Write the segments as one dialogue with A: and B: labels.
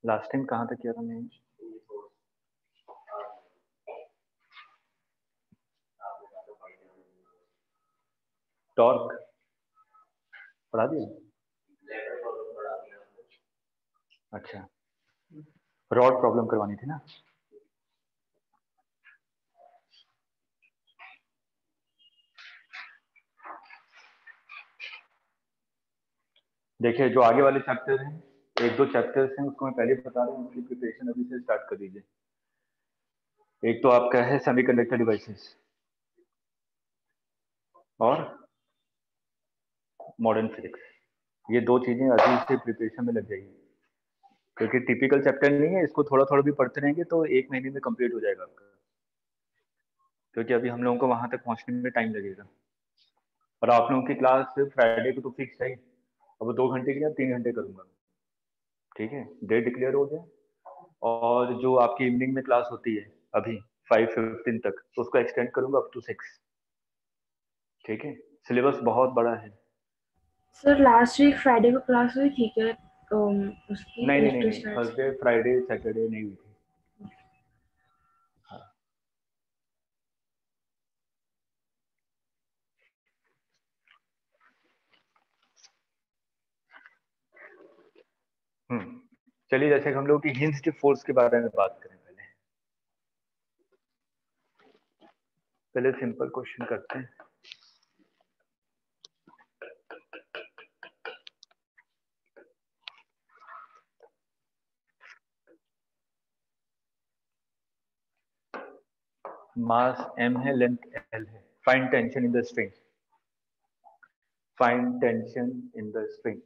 A: Last time कहाँ तक किया था मैंने? टॉर्क पढ़ा दिया? अच्छा, रॉड प्रॉब्लम करवानी थी ना? देखिए, जो आगे वाले चैप्टर हैं, एक दो चैप्टर्स हैं, उसको मैं पहले बता रहा हूँ, उसकी प्रिपरेशन अभी से स्टार्ट कर दीजिए। एक तो आपका है सेमीकंडक्टर डिवाइसेस और मॉडर्न फिजिक्स। ये दो चीजें अभी से प्रिपरेशन में लग जाएगी, क्योंकि टिपिकल चैप्टर नहीं है, इसको थोड़ा थोड़ा भी पढ़ते रहेंगे तो एक महीने में कंप्लीट हो जाएगा आपका, क्योंकि अभी हम लोगों को वहां तक पहुंचने में टाइम लगेगा। और आप लोगों की क्लास फ्राइडे को तो फिक्स है, अब 2 घंटे की या 3 घंटे करूंगा, ठीक है? डेट डिक्लेयर हो गया। और जो आपकी इवनिंग में क्लास होती है अभी 5:15 तक, तो उसको एक्सटेंड करूंगा अप टू 6, ठीक है? सिलेबस बहुत बड़ा है।
B: सर लास्ट वीक फ्राइडे को क्लास हुई थी क्या? उसकी
A: नहीं नहीं नहीं नहीं,
B: इलेक्ट्रोस्टैटिक्स की?
A: थर्सडे फ्राइडे सैटरडे नहीं हुई थी। हाँ। चलिए, जैसे हम लोग की हिंज्ड फोर्स के बारे में बात करें। पहले पहले सिंपल क्वेश्चन करते हैं। मास m है, लेंथ l है, find tension in the string. Find tension in the string.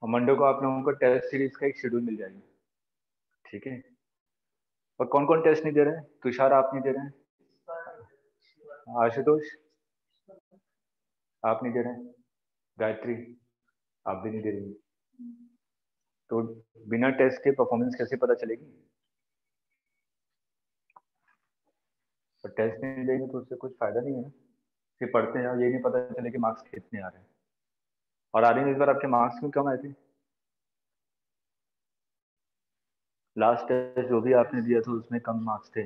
A: और मंडे को आप लोगों को टेस्ट सीरीज का एक शेड्यूल मिल जाएगा, ठीक है? और कौन कौन टेस्ट नहीं दे रहे हैं? तुषार आप नहीं दे रहे हैं, आशुतोष आप नहीं दे रहे हैं, गायत्री आप भी नहीं दे रही हैं। तो बिना टेस्ट के परफॉर्मेंस कैसे पता चलेगी? और टेस्ट नहीं देंगे तो उससे कुछ फायदा नहीं है ना। फिर पढ़ते हैं और ये नहीं पता चले कि मार्क्स कितने आ रहे हैं। और आर्यन, इस बार आपके मार्क्स क्यों कम आए थे? लास्ट टेस्ट जो भी आपने दिया था उसमें कम मार्क्स थे,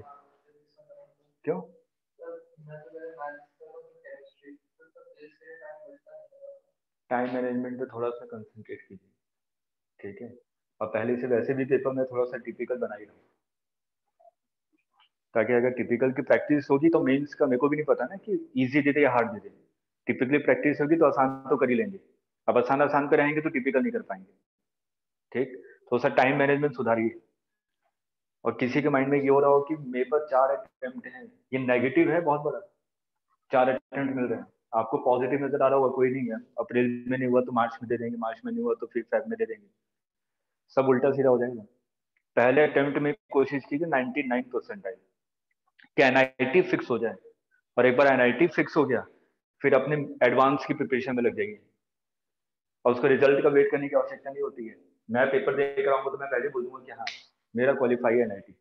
A: क्यों? टाइम मैनेजमेंट पे थोड़ा सा कंसंट्रेट कीजिए, ठीक है? और पहले से वैसे भी पेपर में थोड़ा सा टिपिकल बना ही रहा, ताकि अगर टिपिकल की प्रैक्टिस होगी तो मेंस का मेरे को भी नहीं पता ना कि इजी दे दे या hard they they. Typically practice होगी तो आसान तो कर ही लेंगे। अब आसान आसान पे रहेंगे तो टिपिकल नहीं कर पाएंगे, ठीक? तो सर टाइम मैनेजमेंट सुधारिए। और किसी के माइंड में ये हो रहा हो कि मेरे पास 4 अटेम्प्ट है, ये नेगेटिव है बहुत बड़ा। 4 अटेम्प्ट मिल रहे हैं आपको, पॉजिटिव नजर आ रहा होगा, कोई नहीं है, अप्रैल में नहीं हुआ तो मार्च में दे देंगे, मार्च में नहीं हुआ तो फिर फेब में दे देंगे, सब उल्टा सीधा हो जाएगा। पहले अटेम्प्ट में कोशिश कीजिए 99% आए कि एनआईटी फिक्स हो जाए। और एक बार एनआईटी फिक्स हो गया, फिर अपने एडवांस की प्रिपरेशन में लग जाइए। और उसका रिजल्ट का वेट करने की आवश्यकता नहीं होती है। मैं पेपर देख रहा हूँ तो मैं पहले बोलूंगा कि हाँ मेरा क्वालिफाई है एनआईटी।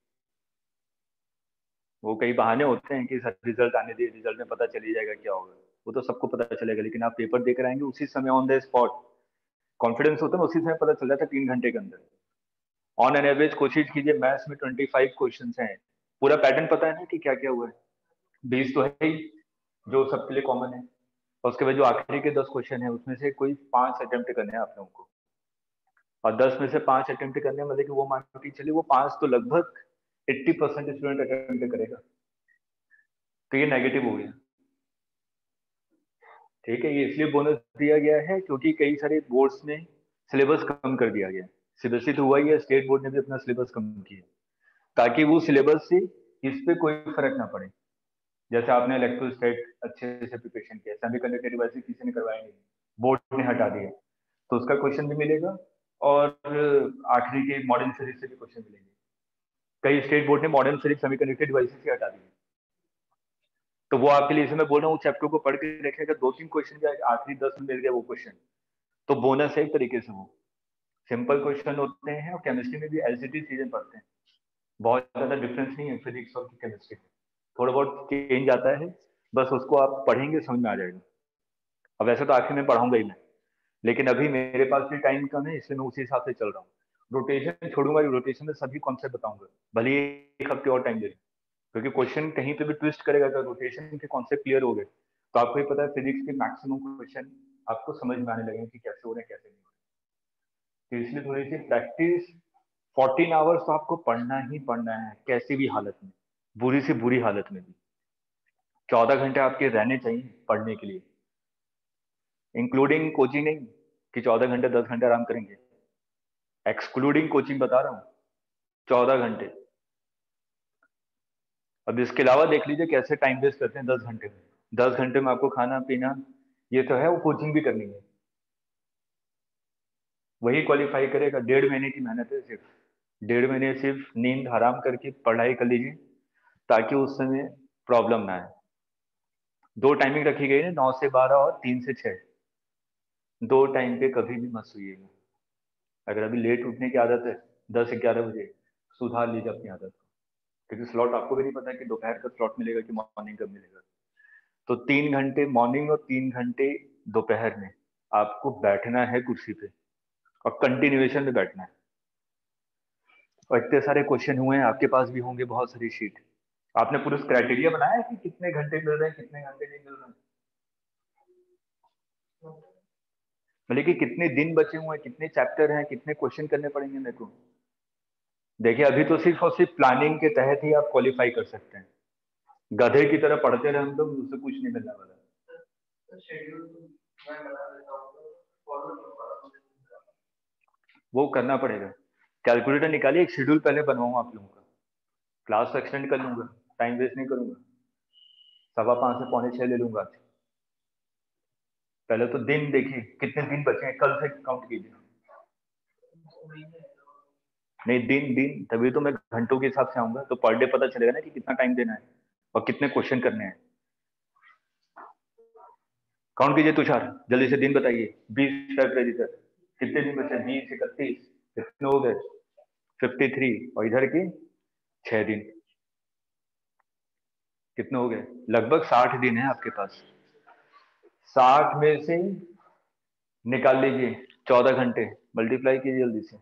A: वो कई बहाने होते हैं कि सर रिजल्ट आने दे, रिजल्ट में पता चल ही जाएगा क्या होगा। वो तो सबको पता चलेगा, लेकिन आप पेपर देकर आएंगे उसी समय ऑन द स्पॉट। कॉन्फिडेंस होता है ना, उसी समय पता चल जाता है 3 घंटे के अंदर। ऑन एन एवरेज कोशिश कीजिए, मैथ्स में 25 क्वेश्चन हैं, पूरा पैटर्न पता है ना कि क्या क्या हुआ है। 20 तो है ही जो सबके लिए कॉमन है, और उसके बाद जो आखिरी के 10 क्वेश्चन है उसमें से कोई 5 अटेम्प्ट करने हैं आप लोगों को। और 10 में से 5 अटेम्प्ट करने हैं, मतलब कि वो मान के चलिए वो 5 तो लगभग 80% स्टूडेंट अटेम्प्ट करेगा, तो ये नेगेटिव हो गया, ठीक है? ये इसलिए बोनस दिया गया है क्योंकि कई सारे बोर्ड्स ने सिलेबस कम कर दिया गया है। सीबीएसई तो हुआ ही है, स्टेट बोर्ड ने भी अपना सिलेबस कम किया, ताकि वो सिलेबस से इस पे कोई फर्क ना पड़े। जैसे आपने इलेक्ट्रोस्टैट अच्छे से प्रिपरेशन किया, सेमीकंडक्टर डिवाइसेस किसी ने करवाया नहीं, बोर्ड ने हटा दिया। तो उसका क्वेश्चन भी मिलेगा, और आखिरी के मॉडर्न सीरीज से भी क्वेश्चन मिलेंगे। कई स्टेट बोर्ड ने modern series semi conducted devices से हटा दी, तो वो आपके लिए, इसे मैं बोल रहा हूँ चैप्टर को पढ़ के रखेगा, 2-3 क्वेश्चन के आखिरी 10 में मिल गया वो क्वेश्चन, तो बोनस है एक तरीके से। वो सिंपल क्वेश्चन होते हैं, और केमिस्ट्री में भी एलसीटी चीजें पढ़ते हैं, बहुत ज्यादा डिफरेंस नहीं है फिजिक्स और केमिस्ट्री में, थोड़ा बहुत चेंज आता है, बस उसको आप पढ़ेंगे समझ में आ जाएगा। अब वैसे तो आखिर में पढ़ाऊंगा ही मैं, लेकिन अभी मेरे पास भी टाइम कम है, इसलिए मैं उसी हिसाब से चल रहा हूँ। रोटेशन छोड़ूंगा, रोटेशन में सभी कॉन्सेप्ट बताऊंगा, भले ही 1 हफ्ते और टाइम दे दें, क्योंकि क्वेश्चन कहीं पे भी ट्विस्ट करेगा, अगर रोटेशन के कॉन्सेप्ट क्लियर हो गए तो आपको ही पता है फिजिक्स के मैक्सिमम क्वेश्चन आपको समझ में आने लगेंगे कि कैसे हो रहे हैं कैसे नहीं हो रहे। तो इसलिए थोड़ी सी प्रैक्टिस, 14 आवर्स तो आपको पढ़ना ही पढ़ना है, कैसी भी हालत में, बुरी से बुरी हालत में भी 14 घंटे आपके रहने चाहिए पढ़ने के लिए, इंक्लूडिंग कोचिंग नहीं कि 14 घंटे 10 घंटे आराम करेंगे, एक्सक्लूडिंग कोचिंग बता रहा हूँ, 14 घंटे। अब इसके अलावा देख लीजिए कैसे टाइम वेस्ट करते हैं 10 घंटे में। 10 घंटे में आपको खाना पीना ये तो है, वो कोचिंग भी करनी है, वही क्वालिफाई करेगा। 1.5 महीने की मेहनत है सिर्फ, 1.5 महीने सिर्फ नींद हराम करके पढ़ाई कर लीजिए, ताकि उस समय प्रॉब्लम ना आए। 2 टाइमिंग रखी गई है, 9 से 12 और 3 से 6। 2 टाइम पे कभी भी मत सोइएगा। अगर अभी लेट उठने की आदत है 10-11 बजे, सुधार लीजिए अपनी आदत को, क्योंकि स्लॉट आपको भी नहीं पता कि दोपहर का स्लॉट मिलेगा कि मॉर्निंग कब मिलेगा। तो 3 घंटे मॉर्निंग और 3 घंटे दोपहर में आपको बैठना है कुर्सी पे, और कंटिन्यूएशन में बैठना है। और इतने सारे क्वेश्चन हुए हैं, आपके पास भी होंगे बहुत सारी शीट, आपने पूरा क्राइटेरिया बनाया है कि कितने घंटे मिल रहे हैं कितने घंटे नहीं मिल रहे हैं, मतलब कि कितने दिन बचे हुए हैं, कितने चैप्टर हैं, कितने क्वेश्चन करने पड़ेंगे मेरे को। देखिए अभी तो सिर्फ और सिर्फ प्लानिंग के तहत ही आप क्वालिफाई कर सकते हैं, गधे की तरह पढ़ते रहे हम लोग, उससे कुछ नहीं मिलने वाला। वो करना पड़ेगा, कैलकुलेटर निकालिए, एक शेड्यूल पहले बनवाऊँ आप लोगों का, क्लास तो एक्सटेंड कर लूंगा, टाइम वेस्ट नहीं करूंगा, 5:15 से 5:45 ले लूंगा। पहले तो दिन देखिए कितने दिन बचे हैं, कल से काउंट कीजिए। नहीं दिन दिन, तभी तो मैं घंटों के हिसाब से आऊंगा, तो पर डे पता चलेगा ना कि कितना टाइम देना है और कितने क्वेश्चन करने हैं। काउंट कीजिए तुषार, जल्दी से दिन बताइए। 20 फरवरी तक कितने दिन बचे? 20, 31, कितने हो गए? 53, और इधर की 6 दिन, कितने हो गए? लगभग 60 दिन है आपके पास। 60 में से निकाल लीजिए 14 घंटे, मल्टीप्लाई कीजिए जल्दी से।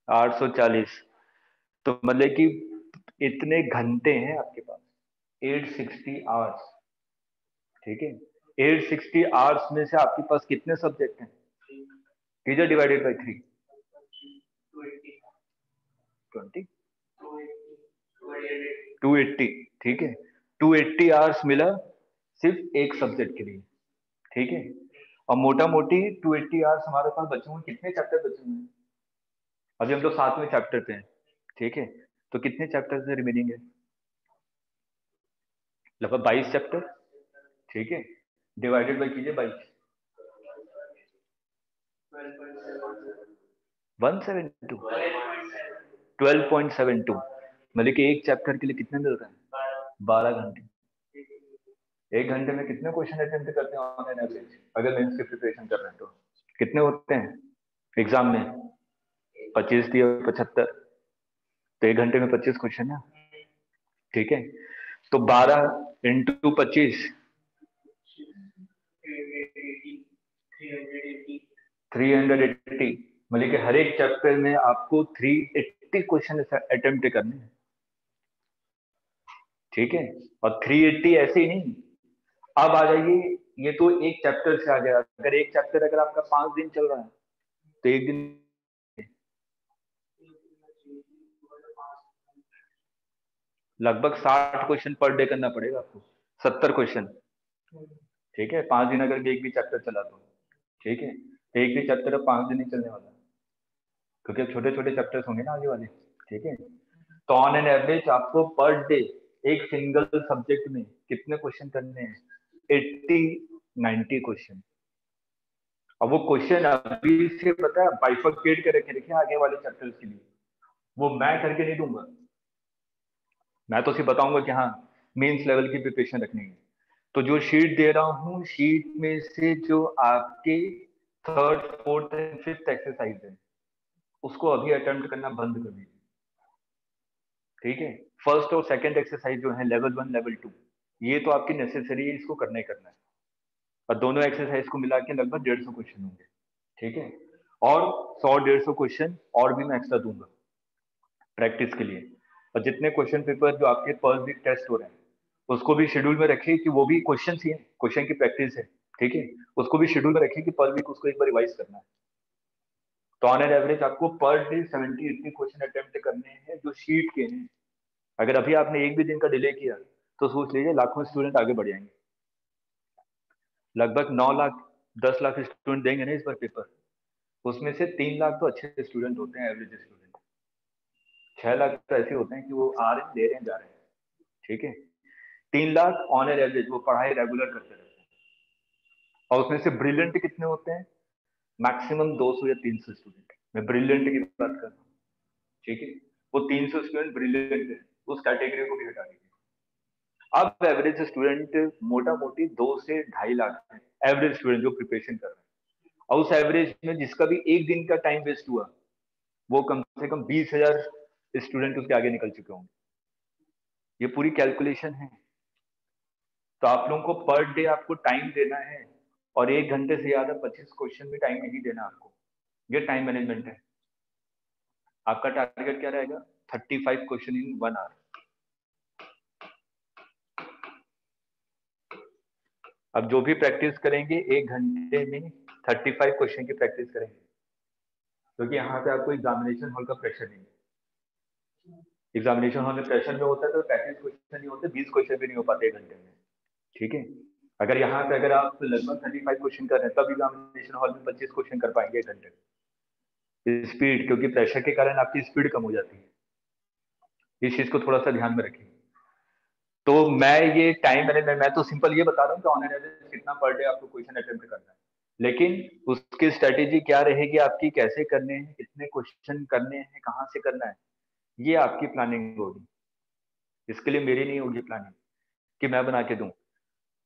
A: 840, तो मतलब कि इतने घंटे हैं आपके पास, 860 आवर्स। ठीक है, 860 आवर्स में से आपके पास कितने सब्जेक्ट हैं? कीजिए डिवाइडेड बाई 3, 20, 280। ठीक है, 280 आवर्स मिला सिर्फ एक सब्जेक्ट के लिए। ठीक है, और मोटा मोटी 280 आवर्स हमारे पास बचे हुए, कितने चैप्टर बचे हुए हैं? अभी हम लोग 7वें चैप्टर पे हैं। ठीक है, तो कितने चैप्टर से रिमेनिंग है? लगभग 22 चैप्टर। ठीक है, डिवाइडेड बाई कीजिए 22, 172, 12.72, मतलब कि एक चैप्टर के लिए कितने मिल रहे हैं? 12 घंटे। 1 घंटे में कितने क्वेश्चन अटेम्प्ट करते हैं ऑन एवरेज, अगर मेंस की प्रिपरेशन कर रहे हैं तो? कितने होते हैं एग्जाम में? 25 दिए 75, तो 1 घंटे में 25 क्वेश्चन है। ठीक है, तो 12 इंटू 25, 380, मतलब कि हर एक चैप्टर में आपको 380 क्वेश्चन अटेम्प्ट करने हैं। ठीक है, और 380 ऐसे ही नहीं। अब आ जाइए, ये तो एक चैप्टर से आ गया, अगर एक चैप्टर अगर आपका 5 दिन चल रहा है तो एक दिन लगभग 60 क्वेश्चन पर डे करना पड़ेगा आपको, 70 क्वेश्चन। ठीक है, 5 दिन अगर एक भी चैप्टर चला तो, ठीक है, एक भी चैप्टर अब 5 दिन नहीं चलने वाला, क्योंकि अब छोटे छोटे चैप्टर्स होंगे ना आगे वाले। ठीक है, तो ऑन एन एवरेज आपको पर डे एक सिंगल सब्जेक्ट में कितने क्वेश्चन करने हैं? 80-90 क्वेश्चन। अब वो क्वेश्चन अभी से पता है बाइफरकेट के रखे रखे आगे वाले चैप्टर्स के लिए, वो मैं करके नहीं दूंगा। मैं तो सिर्फ बताऊंगा कि हाँ मेंस लेवल की प्रिपरेशन रखनी है। तो जो शीट दे रहा हूँ, शीट में से जो आपके third fourth and fifth exercise है उसको अभी अटेम्प्ट करना बंद कर दीजिए। ठीक है, फर्स्ट और सेकंड एक्सरसाइज जो है लेवल 1 लेवल 2, ये तो आपकी नेसेसरी है, इसको करना ही करना है। और दोनों एक्सरसाइज को मिला के लगभग 150 क्वेश्चन होंगे। ठीक है, और 100-150 क्वेश्चन और भी मैं एक्स्ट्रा दूंगा प्रैक्टिस के लिए। और जितने क्वेश्चन पेपर जो आपके पर वीक टेस्ट हो रहे हैं उसको भी शेड्यूल में रखिए कि वो भी क्वेश्चन ही है, क्वेश्चन की प्रैक्टिस है। ठीक है, उसको भी शेड्यूल में रखिए कि पर वीक उसको एक बार रिवाइज करना है। तो ऑन एन एवरेज आपको पर डे 70-80 क्वेश्चन अटेम्प्ट करने हैं जो शीट के हैं। अगर अभी आपने एक भी दिन का डिले किया तो सोच लीजिए लाखों स्टूडेंट आगे बढ़ जाएंगे। लगभग 9 लाख 10 लाख स्टूडेंट देंगे ना इस बार पेपर, उसमें से 3 लाख तो अच्छे स्टूडेंट होते हैं, एवरेज स्टूडेंट। 6 लाख तो ऐसे होते हैं कि वो आ रहे हैं, दे रहे हैं, जा रहे हैं। ठीक है, 3 लाख ऑन एन एवरेज वो पढ़ाई रेगुलर करते रहते हैं। और उसमें से ब्रिलियंट कितने होते हैं? मैक्सिमम 200 या 300 स्टूडेंट। मैं ब्रिलियंट की बात कर रहा हूँ। ठीक है, वो 300 स्टूडेंट ब्रिलियंट है, उस कैटेगरी को भी हटा दीजिए। अब एवरेज स्टूडेंट मोटा मोटी 2 से 2.5 लाख है, एवरेज स्टूडेंट जो प्रिपरेशन कर रहे हैं। और उस एवरेज में जिसका भी एक दिन का टाइम वेस्ट हुआ वो कम से कम 20,000 स्टूडेंट उसके आगे निकल चुके होंगे। ये पूरी कैलकुलेशन है। तो आप लोगों को पर डे आपको टाइम देना है, और 1 घंटे से ज्यादा 25 क्वेश्चन भी टाइम नहीं देना आपको। ये टाइम मैनेजमेंट है। आपका टारगेट क्या रहेगा? 35 क्वेश्चन इन 1 आवर। अब जो भी प्रैक्टिस करेंगे 1 घंटे में 35 क्वेश्चन की प्रैक्टिस करेंगे, क्योंकि यहाँ पे आपको एग्जामिनेशन हॉल का प्रेशर नहीं है। एग्जामिनेशन हॉल में प्रेशर में होता है तो 35 क्वेश्चन नहीं होते, 20 क्वेश्चन भी नहीं हो पाते 1 घंटे में। ठीक है, अगर यहाँ पे अगर आप लगभग 35 क्वेश्चन कर रहे हैं तब एग्जामिनेशन हॉल में 25 क्वेश्चन कर पाएंगे 1 घंटे में। स्पीड, क्योंकि प्रेशर के कारण आपकी स्पीड कम हो जाती है। इस चीज को थोड़ा सा ध्यान में रखिए। तो मैं ये टाइम मैनेजमेंट, मैं तो सिंपल ये बता रहा हूँ कि ऑन एन एवरेज कितना पर डे आपको क्वेश्चन अटेम्प्ट करना है, लेकिन उसकी स्ट्रेटेजी क्या रहेगी आपकी, कैसे करने हैं, कितने क्वेश्चन करने हैं, कहाँ से करना है, ये आपकी प्लानिंग होगी। इसके लिए मेरी नहीं होगी प्लानिंग कि मैं बना के दूं।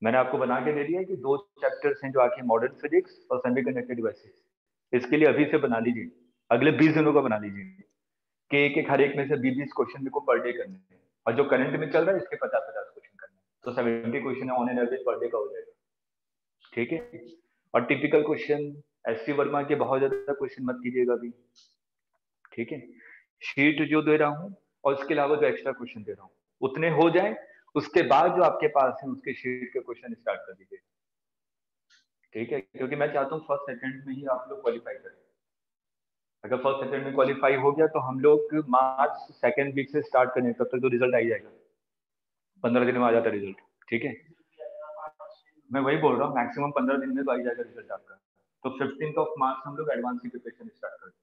A: मैंने आपको बना के दे दिया कि 2 चैप्टर्स हैं जो आके मॉडर्न फिजिक्स और सेमीकंडक्टर डिवाइसेस, इसके लिए अभी से बना लीजिए, अगले 20 दिनों का बना लीजिए कि एक एक हर एक में से 20-20 क्वेश्चन मेरे को पर डे करने हैं। और जो करंट में चल रहा है इसके 50-50 क्वेश्चन करने हैं, तो 70 question on an average per day का हो जाएगा। ठीक है, और typical question S C Verma के बहुत ज्यादा क्वेश्चन मत कीजिएगा अभी। ठीक है, शीट जो दे रहा हूँ और उसके अलावा जो एक्स्ट्रा क्वेश्चन दे रहा हूँ उतने हो जाए, उसके बाद जो आपके पास है उसके शीट के क्वेश्चन स्टार्ट कर दीजिए। ठीक है, क्योंकि मैं चाहता हूँ फर्स्ट सेकंड में ही आप लोग क्वालिफाई करें। अगर फर्स्ट सेकंड में क्वालिफाई हो गया तो हम लोग मार्च सेकंड वीक से स्टार्ट करें, तब तक तो रिजल्ट आ ही जाएगा, 15 दिन में आ जाता है रिजल्ट। ठीक है, मैं वही बोल रहा हूँ मैक्सिमम 15 दिन में तो आ ही जाएगा रिजल्ट आपका। तो 15 मार्च हम लोग एडवांस की प्रिपरेशन स्टार्ट करते हैं।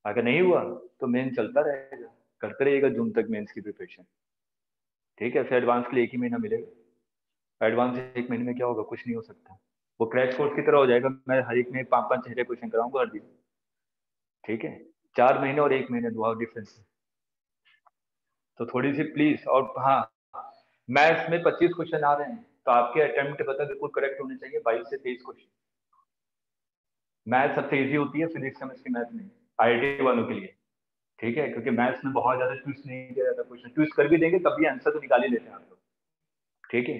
A: अगर नहीं हुआ तो मेन चलता रहेगा, करते रहिएगा जून तक मेंस की प्रिपरेशन। ठीक है, फिर एडवांस के लिए 1 ही महीना मिलेगा। एडवांस 1 महीने में क्या होगा, कुछ नहीं हो सकता। वो क्रैश कोर्स की तरह हो जाएगा, मैं हर एक में 5-5 6 क्वेश्चन कराऊंगा हर दिन। ठीक है, 4 महीने और 1 महीने बहुत डिफरेंस है। तो थोड़ी सी प्लीज, और हाँ मैथ्स में 25 क्वेश्चन आ रहे हैं तो आपके अटेम्प्ट पता बिल्कुल करेक्ट होने चाहिए, 22 से 23 क्वेश्चन। मैथ सबसे इजी होती है, फिजिक्स केमिस्ट्री मैथ नहीं, आईआईटी वालों के लिए। ठीक है, क्योंकि मैथ्स में बहुत ज्यादा ट्विस्ट नहीं किया जाता, क्वेश्चन ट्विस्ट कर भी देंगे तब भी आंसर तो निकाल ही लेते हैं आप लोग। ठीक है,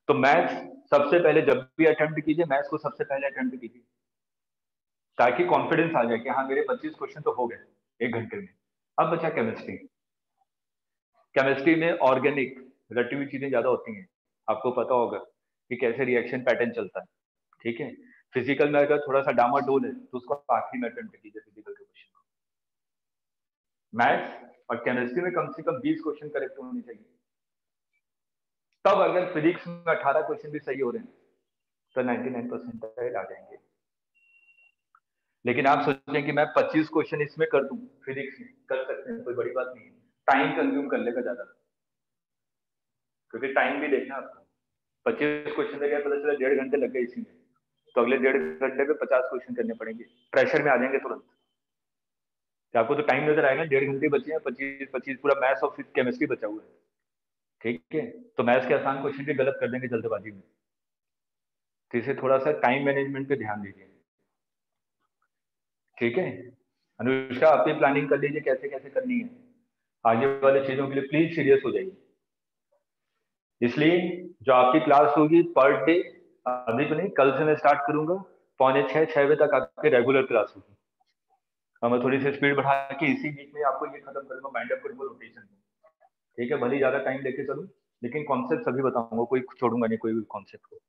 A: तो मैथ्स सबसे पहले जब भी अटेम्प्ट कीजिए मैथ्स को सबसे पहले अटेम्प्ट कीजिए, ताकि कॉन्फिडेंस आ जाए कि हाँ मेरे 25 क्वेश्चन तो हो गए 1 घंटे में। अब बचा केमिस्ट्री। केमिस्ट्री में ऑर्गेनिक रटी हुई चीजें ज्यादा होती हैं, आपको पता होगा कि कैसे रिएक्शन पैटर्न चलता है। ठीक है, फिजिकल में अगर थोड़ा सा डामाडोल है तो उसको आखिरी में अटेम्प्ट कीजिए फिजिकल के क्वेश्चन को। मैथ्स और केमिस्ट्री में कम से कम 20 क्वेश्चन करेक्ट होने चाहिए। तब अगर फिजिक्स में 18 क्वेश्चन भी सही हो रहे हैं तो 99% आ जाएंगे। लेकिन आप सोचें कि मैं 25 क्वेश्चन इसमें कर दूं, फिजिक्स में कर सकते हैं, कोई बड़ी बात नहीं है। टाइम कंज्यूम कर लेगा ज्यादा, क्योंकि टाइम भी देखना आपको। 25 क्वेश्चन लगे पता चला 1.5 घंटे लग गए इसी में, तो अगले 1.5 घंटे में 50 क्वेश्चन करने पड़ेंगे, प्रेशर में आ जाएंगे तुरंत। तो आपको तो टाइम नजर आएगा, 1.5 घंटे बचे हैं, 25 पूरा मैथ्स और केमिस्ट्री बचा हुआ है, ठीक है। तो मैथ्स के आसान क्वेश्चन भी गलत कर देंगे जल्दबाजी में, तो इसे थोड़ा सा टाइम मैनेजमेंट पे ध्यान दीजिए, ठीक है। अनुष्का आप भी प्लानिंग कर लीजिए कैसे कैसे करनी है, आगे वाले चीजों के लिए प्लीज सीरियस हो जाइए। इसलिए जो आपकी क्लास होगी पर डे, अभी तो नहीं, कल से मैं स्टार्ट करूंगा, 5:45-6 बजे तक आपकी रेगुलर क्लास होगी। और मैं थोड़ी सी स्पीड बढ़ा के इसी वीक में आपको ये खत्म करूंगा, माइंड अप करूंगा रोटेशन, ठीक है। भले ज्यादा टाइम लेके चलूं, लेकिन कॉन्सेप्ट सभी बताऊंगा, कोई छोड़ूंगा नहीं कोई भी कॉन्सेप्ट को।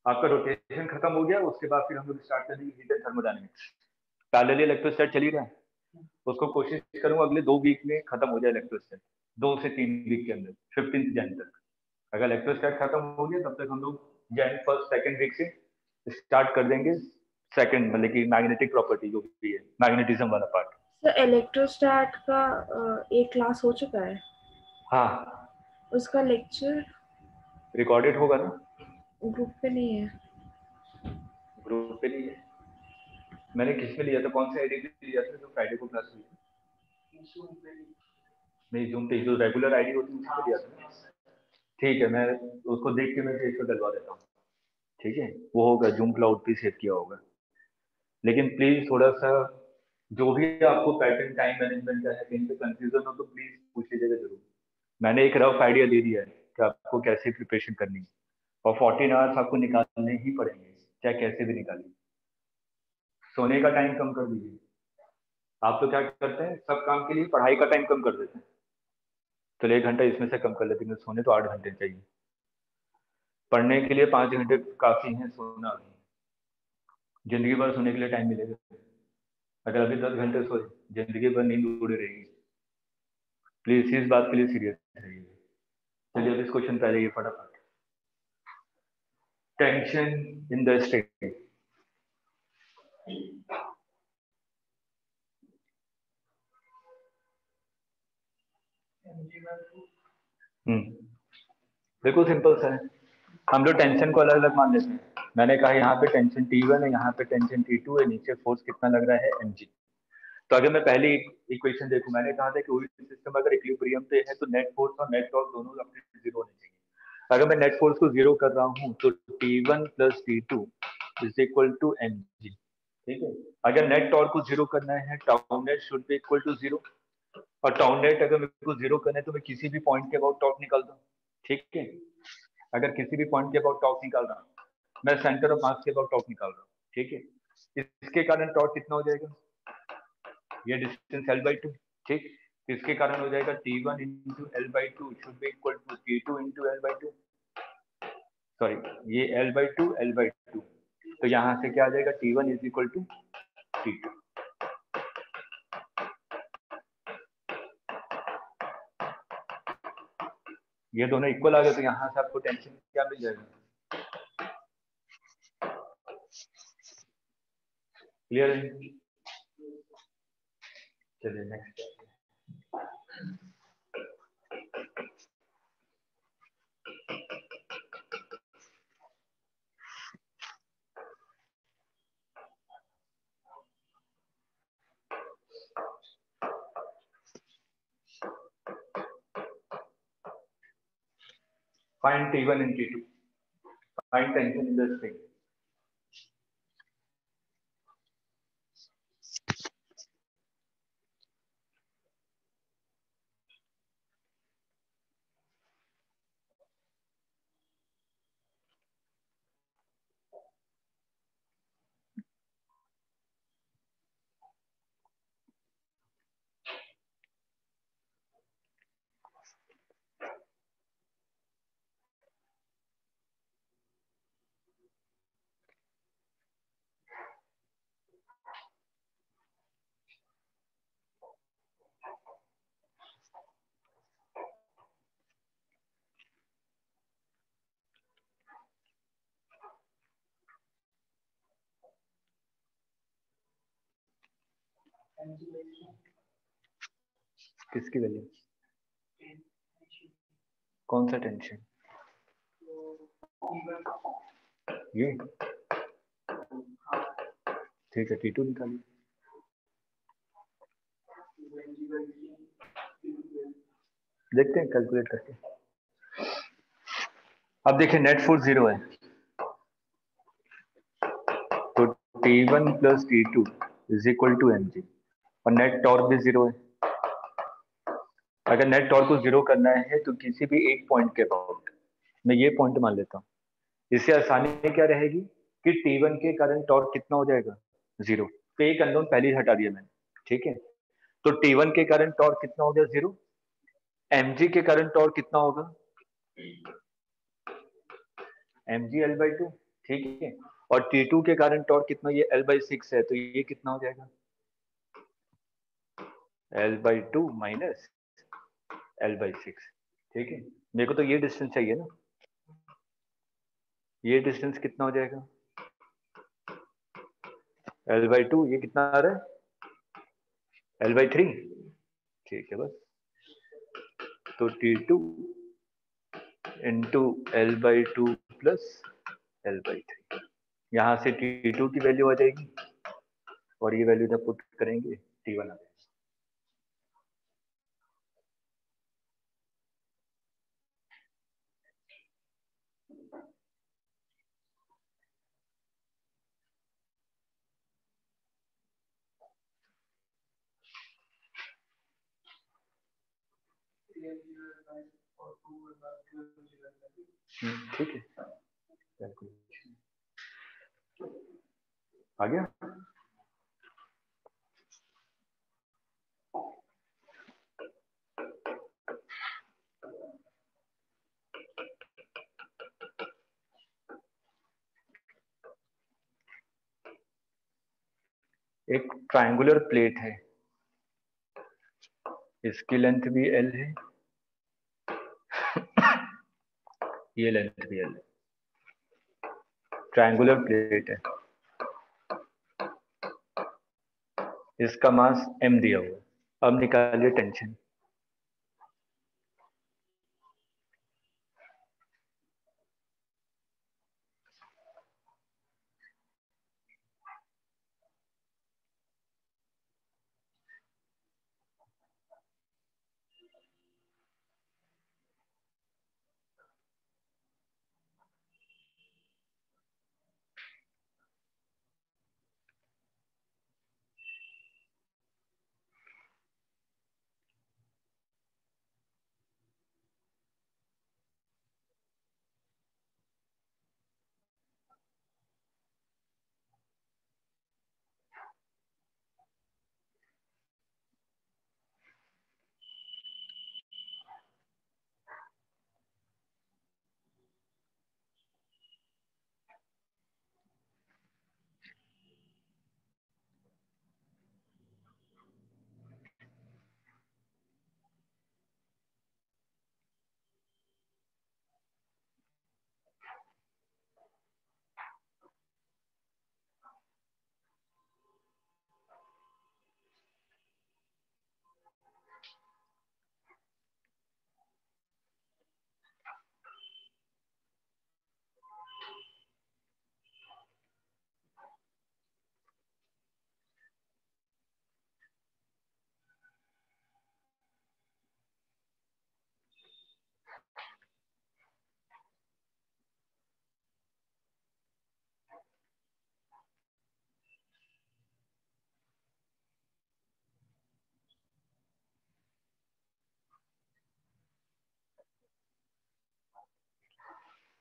A: आपका रोटेशन खत्म हो गया, उसके बाद फिर हम लोग स्टार्ट करेंगे हीट एंड थर्मोडायनेमिक्स। पैरेलली इलेक्ट्रोस्टैट चल ही रहा है, उसको कोशिश करूंगा अगले 2 वीक में खत्म हो जाए इलेक्ट्रोस्टैट, 2 से 3 वीक के अंदर, 15 जन तक। अगर इलेक्ट्रोस्टैट खत्म हो गया तब तक हम लोग जैन फर्स्ट सेकंड वीक से स्टार्ट कर देंगे सेकंड, मतलब कि मैग्नेटिक प्रॉपर्टी जो भी है, मैग्नेटिज्म वाला पार्ट।
B: सर इलेक्ट्रोस्टैट का एक क्लास हो चुका है,
A: हाँ,
B: उसका लेक्चर
A: रिकॉर्डेड होगा ना,
B: ग्रुप पे नहीं है।
A: ग्रुप पे नहीं है। मैंने किस में लिया था, कौन से आईडी पे लिया था जो फ्राइडे को क्लास हुई थी? नहीं, जूम पे जो रेगुलर आईडी होती है उसी पे लिया था ना। ठीक है, मैं उसको देख के मैं पेज पे डलवा देता हूँ, ठीक है। वो होगा जूम क्लाउड पे सेव किया होगा। लेकिन प्लीज थोड़ा सा जो भी आपको पैटर्न टाइम मैनेजमेंट का है, कहीं पे कंफ्यूजन हो तो प्लीज पूछ लीजिएगा जरूर। मैंने एक रफ आइडिया दे दिया है कि आपको कैसे प्रिपरेशन करनी है, और 14 आवर्स आपको निकालने ही पड़ेंगे, चाहे कैसे भी निकालिए। सोने का टाइम कम कर दीजिए। आप तो क्या करते हैं, सब काम के लिए पढ़ाई का टाइम कम कर देते हैं, चलो 1 घंटा इसमें से कम कर लेते हैं, सोने तो 8 घंटे चाहिए, पढ़ने के लिए 5 घंटे काफी हैं, सोना नहीं। जिंदगी भर सोने के लिए टाइम मिलेगा? अगर अभी 10 घंटे सोए, जिंदगी भर नींद उड़ी रहेगी। प्लीज इस बात के लिए सीरियस रहिए। चलिए अब इस क्वेश्चन पे आ जाइए फटाफट। Tension in the string. बिल्कुल सिंपल सा है, हम लोग टेंशन को अलग अलग मान लेते हैं। मैंने कहा यहाँ पे टेंशन T1 है, यहाँ पे टेंशन T2 है, नीचे फोर्स कितना लग रहा है mg। तो अगर मैं पहली इक्वेशन देखूं, मैंने कहा था कि कोई सिस्टम अगर इक्विलिब्रियम पे है तो नेट फोर्स और नेट टॉर्क दोनों अपने जीरो होने चाहिए। अगर मैं नेट फोर्स को जीरो कर रहा हूँ तो T1 plus T2 is equal to mg, ठीक है। अगर नेट टॉर्क को जीरो करना है, tau net should be equal to zero, और टाउ नेट अगर मेरे को जीरो करना है तो मैं किसी भी पॉइंट के अबाउट टॉर्क निकाल दूं, ठीक है। अगर किसी भी पॉइंट के अबाउट टॉर्क निकाल रहा हूं, मैं सेंटर ऑफ मास के अबाउट टॉर्क निकाल रहा हूँ, ठीक है। इसके कारण टॉर्क कितना हो जाएगा, ये डिस्टेंस L/2, ठीक। इसके कारण हो जाएगा T1 into L/2 should be equal to T2 into L/2, sorry ये L/2, तो यहाँ से क्या आ जाएगा, T1 is equal to T2। ये दोनों इक्वल आ गए, तो यहाँ से आपको टेंशन क्या मिल जाएगा, क्लियर है? चलिए next. Find T1 and T2. Find tension in the string. किसकी वैल्यू, कौन सा टेंशन, ये ठीक है, T2 निकालिए। देखते हैं कैलकुलेट करके। अब देखिए नेट फोर्स 0 है, तो T1 plus T2 is equal to mg, और नेट टॉर्क भी 0 है। अगर नेट टॉर्क को 0 करना है तो किसी भी एक पॉइंट के अबाउट, मैं ये पॉइंट मान लेता हूँ, इससे आसानी क्या रहेगी कि T1 के कारण टॉर्क कितना हो जाएगा, 0। तो एक अननोन पहले ही हटा दिया मैंने, ठीक है। तो T1 के कारण टॉर्क कितना हो गया, 0। mg के कारण टॉर्क कितना होगा, mg L/2, ठीक है। और T2 के कारण टॉर्क कितना, ये L/6 है, तो ये कितना हो जाएगा, L/2 माइनस L/6, ठीक है। मेरे को तो ये डिस्टेंस चाहिए ना, ये डिस्टेंस कितना हो जाएगा, L/2, ये कितना आ रहा है, L/3, ठीक है बस। तो T2 into L/2 plus L/3, यहाँ से T2 की वैल्यू आ जाएगी, और ये वैल्यू जब पुट करेंगे T1 आ जाएगा। ठीक है, कैलकुलेशन आ गया। एक ट्रायंगुलर प्लेट है, इसकी लेंथ भी L है, ये लेंथ भी L है, ट्रायंगुलर प्लेट है, इसका मास m दिया हुआ है। अब निकालिए टेंशन।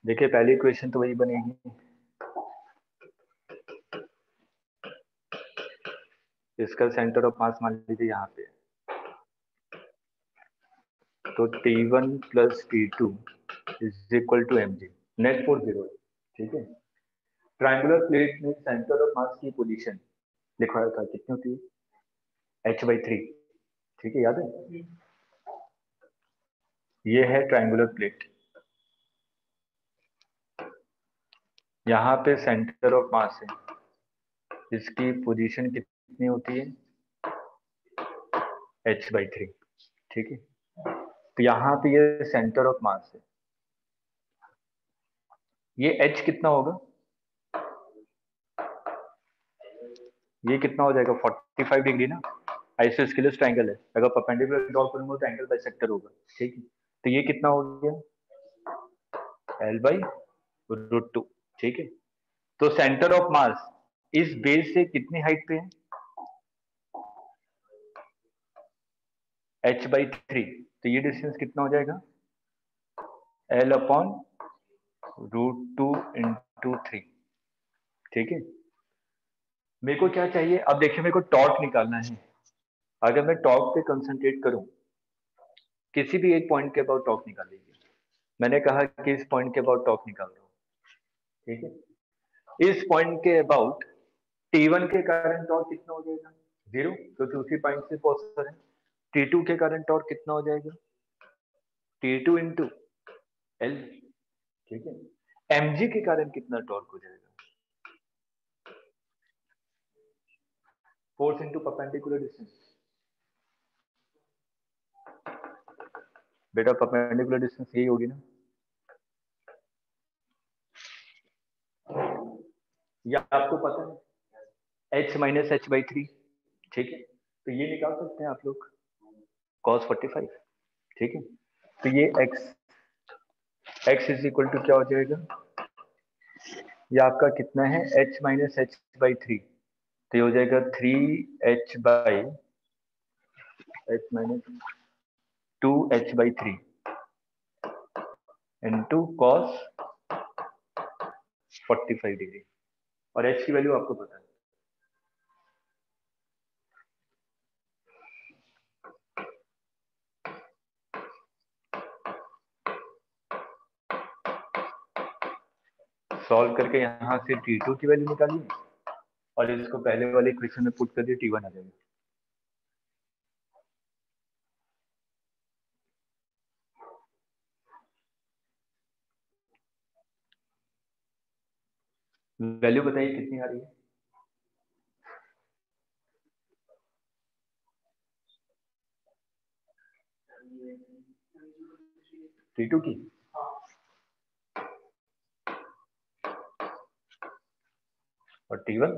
A: देखिए पहली इक्वेशन तो वही बनेगी, इसका सेंटर ऑफ मास मान लीजिए यहाँ पे, तो T1 plus T2 is equal to mg, net force 0 है, ठीक है। ट्रायंगुलर प्लेट में सेंटर ऑफ मास की पोजीशन लिखवाया था, कितनी होती है, h/3, ठीक है, याद है। ये है ट्रायंगुलर प्लेट, यहाँ पे सेंटर ऑफ मास है, इसकी पोजीशन कितनी होती है, h/3, ठीक है। तो यहाँ पे ये सेंटर ऑफ मास है, ये h कितना होगा, ये कितना हो जाएगा 45 डिग्री ना, आइसोस्केलेस ट्रायंगल है, अगर परपेंडिकुलर ड्रॉ करूंगा तो एंगल बाइसेक्टर होगा, ठीक है। तो ये कितना हो गया L/√2, ठीक है। तो सेंटर ऑफ मास इस बेस से कितनी हाइट पे है, h/3, तो ये डिस्टेंस कितना हो जाएगा L/√2 इंटू 3, ठीक है। मेरे को क्या चाहिए, अब देखिए मेरे को टॉर्क निकालना है। अगर मैं टॉर्क पे कंसंट्रेट करूं, किसी भी एक पॉइंट के अबाउट टॉर्क निकाल लीजिए। मैंने कहा कि इस पॉइंट के अबाउट टॉर्क निकाल रहा हूं, ठीक है। इस पॉइंट के अबाउट T1 के कारण टॉर्क कितना हो जाएगा 0, क्योंकि उसी पॉइंट से पॉसिबल है। T2 के कारण टॉर्क कितना हो जाएगा T2 इंटू L, ठीक है। mg के कारण कितना टॉर्क हो जाएगा, फोर्स इंटू परपेंडिकुलर डिस्टेंस। बेटा परपेंडिकुलर डिस्टेंस यही होगी ना, या आपको पता है h-h/3, ठीक है। तो ये निकाल सकते हैं आप लोग cos 45, ठीक है। तो ये x इज इक्वल टू क्या हो जाएगा, ये आपका कितना है h-h/3, तो ये हो जाएगा 3h/2h/3 इंटू cos 45 डिग्री, और h की वैल्यू आपको पता है। सॉल्व करके यहाँ से T2 की वैल्यू निकालिए और इसको पहले वाले इक्वेशन में पुट कर दिए, T1 आ जाएगा। वैल्यू बताइए कितनी आ रही है, T2 की, और T1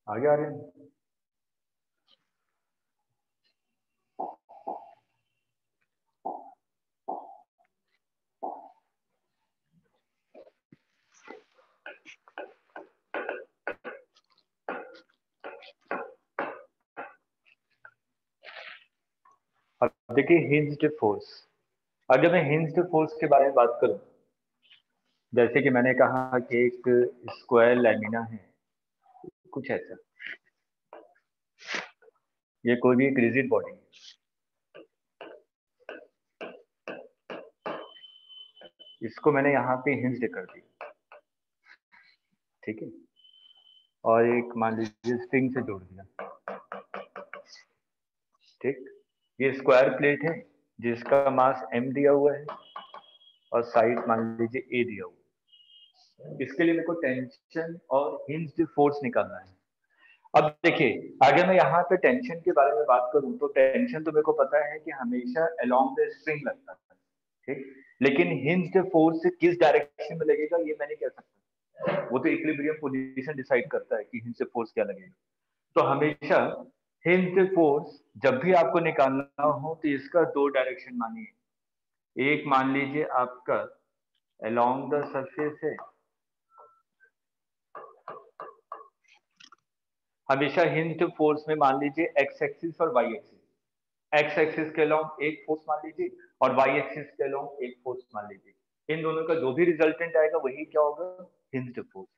A: आगे आ रहे हैं। अब देखिए हिंज्ड फोर्स, अगर मैं हिंज्ड फोर्स के बारे में बात करूं, जैसे कि मैंने कहा कि एक स्क्वायर लैमिना है, कुछ ऐसा, ये कोई भी एक रिजिड बॉडी है, इसको मैंने यहाँ पे हिंज्ड कर दिया, ठीक है, और एक मान लीजिए स्ट्रिंग से जोड़ दिया, ठीक। ये स्क्वायर प्लेट है जिसका मास m दिया हुआ है और साइड मान लीजिए a दिया हुआ है। इसके लिए मेरे को टेंशन और हिंज्ड फोर्स निकालना है। अब देखिए अगर मैं यहाँ पे टेंशन के बारे में बात करूं, तो टेंशन तो मेरे को पता है कि हमेशा अलोंग द स्ट्रिंग लगता है, ठीक। लेकिन हिंज्ड फोर्स किस डायरेक्शन में लगेगा ये मैं नहीं कह सकता, वो तो इक्विलिब्रियम पोजीशन डिसाइड करता है कि हिंज्ड फोर्स क्या लगेगा। तो हमेशा हिंज्ड फोर्स जब भी आपको निकालना हो तो इसका दो डायरेक्शन मानिए, एक मान लीजिए आपका अलोंग द सरफेस है, हमेशा हिंज्ड फोर्स में मान लीजिए एक्स एक्सिस और वाई एक्सिस, एक्स एक्सिस के अलोंग एक फोर्स मान लीजिए और वाई एक्सिस के अलोंग एक फोर्स मान लीजिए, इन दोनों का जो भी रिजल्टेंट आएगा वही क्या होगा, हिंज्ड फोर्स,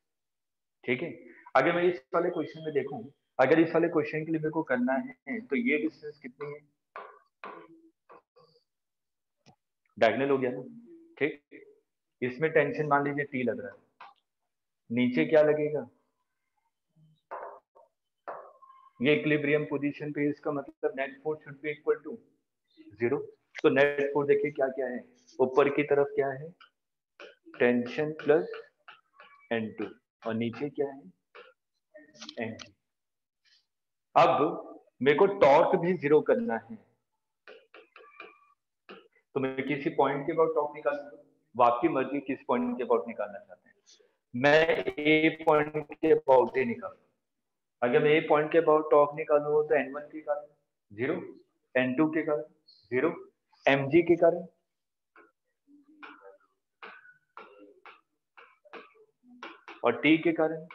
A: ठीक है। अगर मैं इस वाले क्वेश्चन में देखूं, अगर इस वाले क्वेश्चन के लिए मेरे को करना है तो ये डिस्टेंस कितनी है, डायगोनल हो गया ना, ठीक। इसमें टेंशन मान लीजिए T लग रहा है, नीचे क्या लगेगा, ये इक्विलिब्रियम पोजीशन पे, इसका मतलब net force should be equal to 0। तो नेट फोर्स देखिए क्या क्या है, ऊपर की तरफ क्या है टेंशन प्लस N2 और नीचे क्या है N। अब मेरे को टॉर्क भी 0 करना है, तो मैं किसी पॉइंट के अबाउट टॉप निकालूंगा, वो आपकी मर्जी किस पॉइंट के अबाउट निकालना चाहते हैं। मैं ए पॉइंट के अबाउट ही निकालूंगा। अगर मैं ए पॉइंट के अबाउट टॉप निकालूंगा तो N1 के कारण 0, N2 के कारण 0, mg के कारण और t के कारण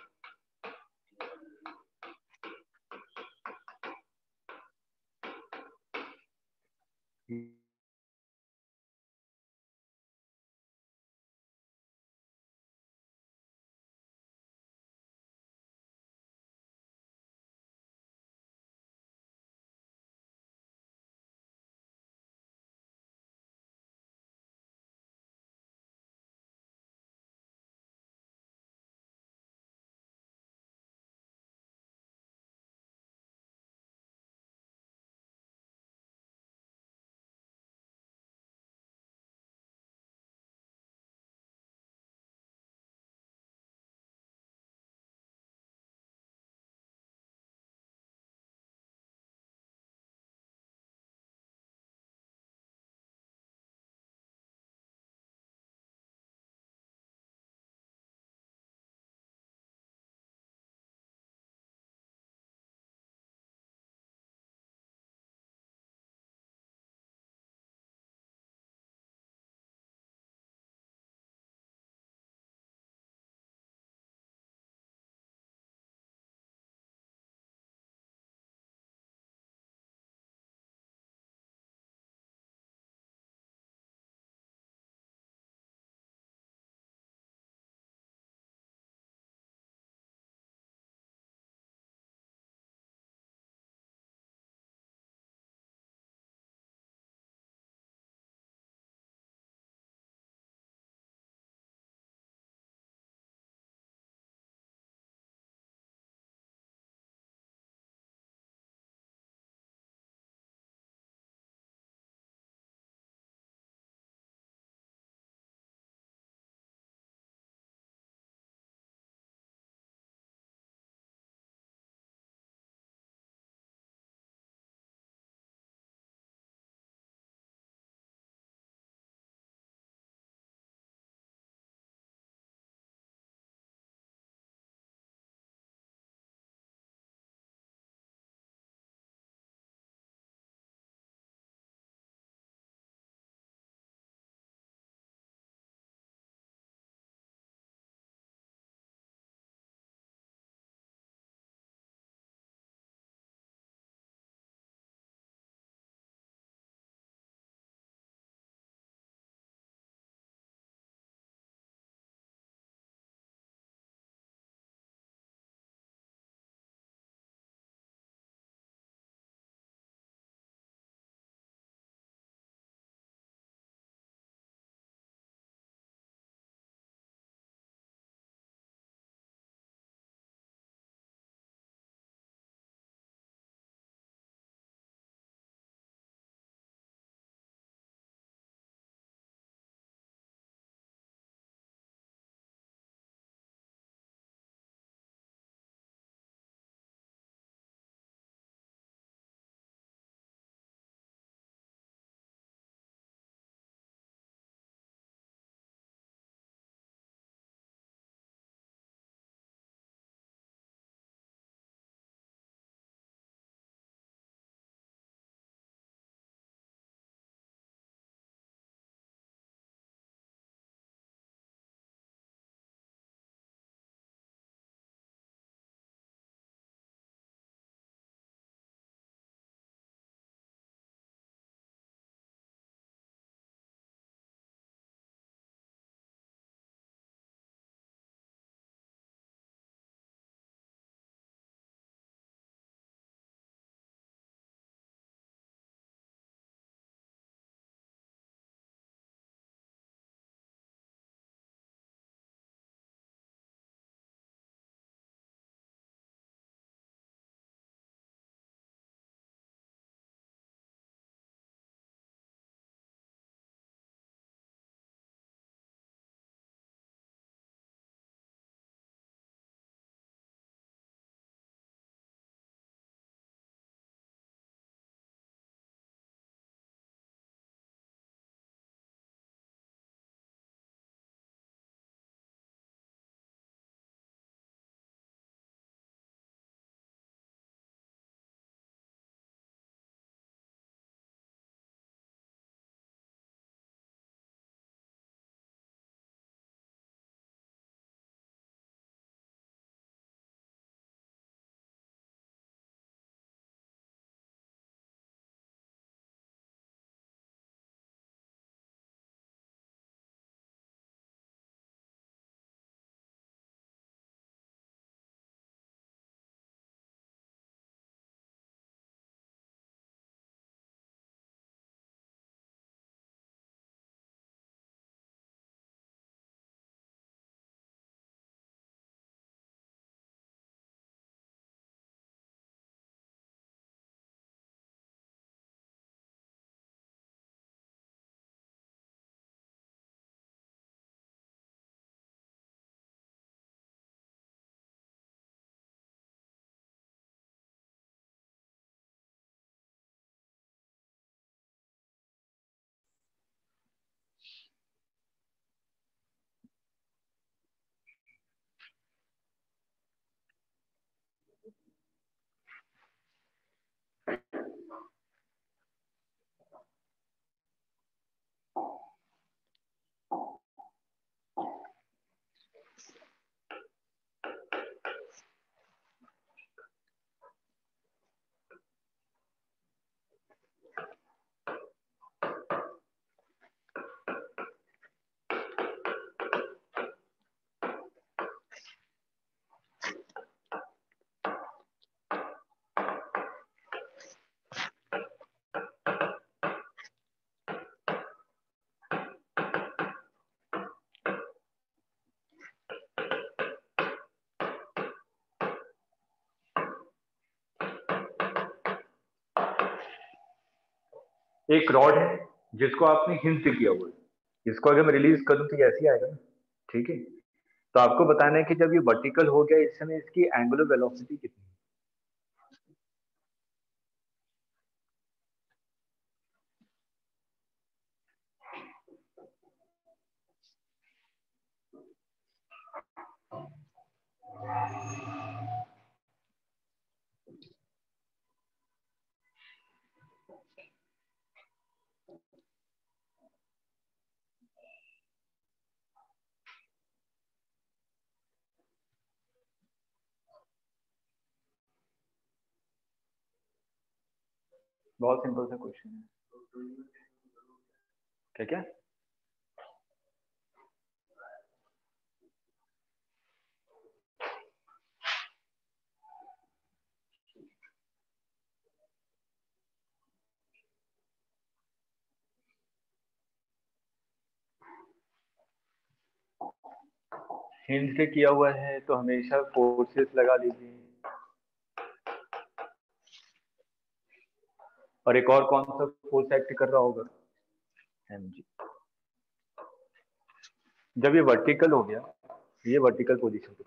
A: एक रॉड है जिसको आपने हिंज से किया हुआ है, इसको अगर मैं रिलीज करूं तो ये ऐसे ही आएगा ना, ठीक है। तो आपको बताना है कि जब ये वर्टिकल हो गया इस समय इसकी एंगुलर वेलोसिटी कितनी है। बहुत सिंपल सा क्वेश्चन है, ठीक है। हिंज से किया हुआ है तो हमेशा फोर्सेस लगा लीजिए। और एक और कौन सा फोर्स एक्ट कर रहा होगा, mg। जब ये वर्टिकल हो गया, ये वर्टिकल पोजीशन पे,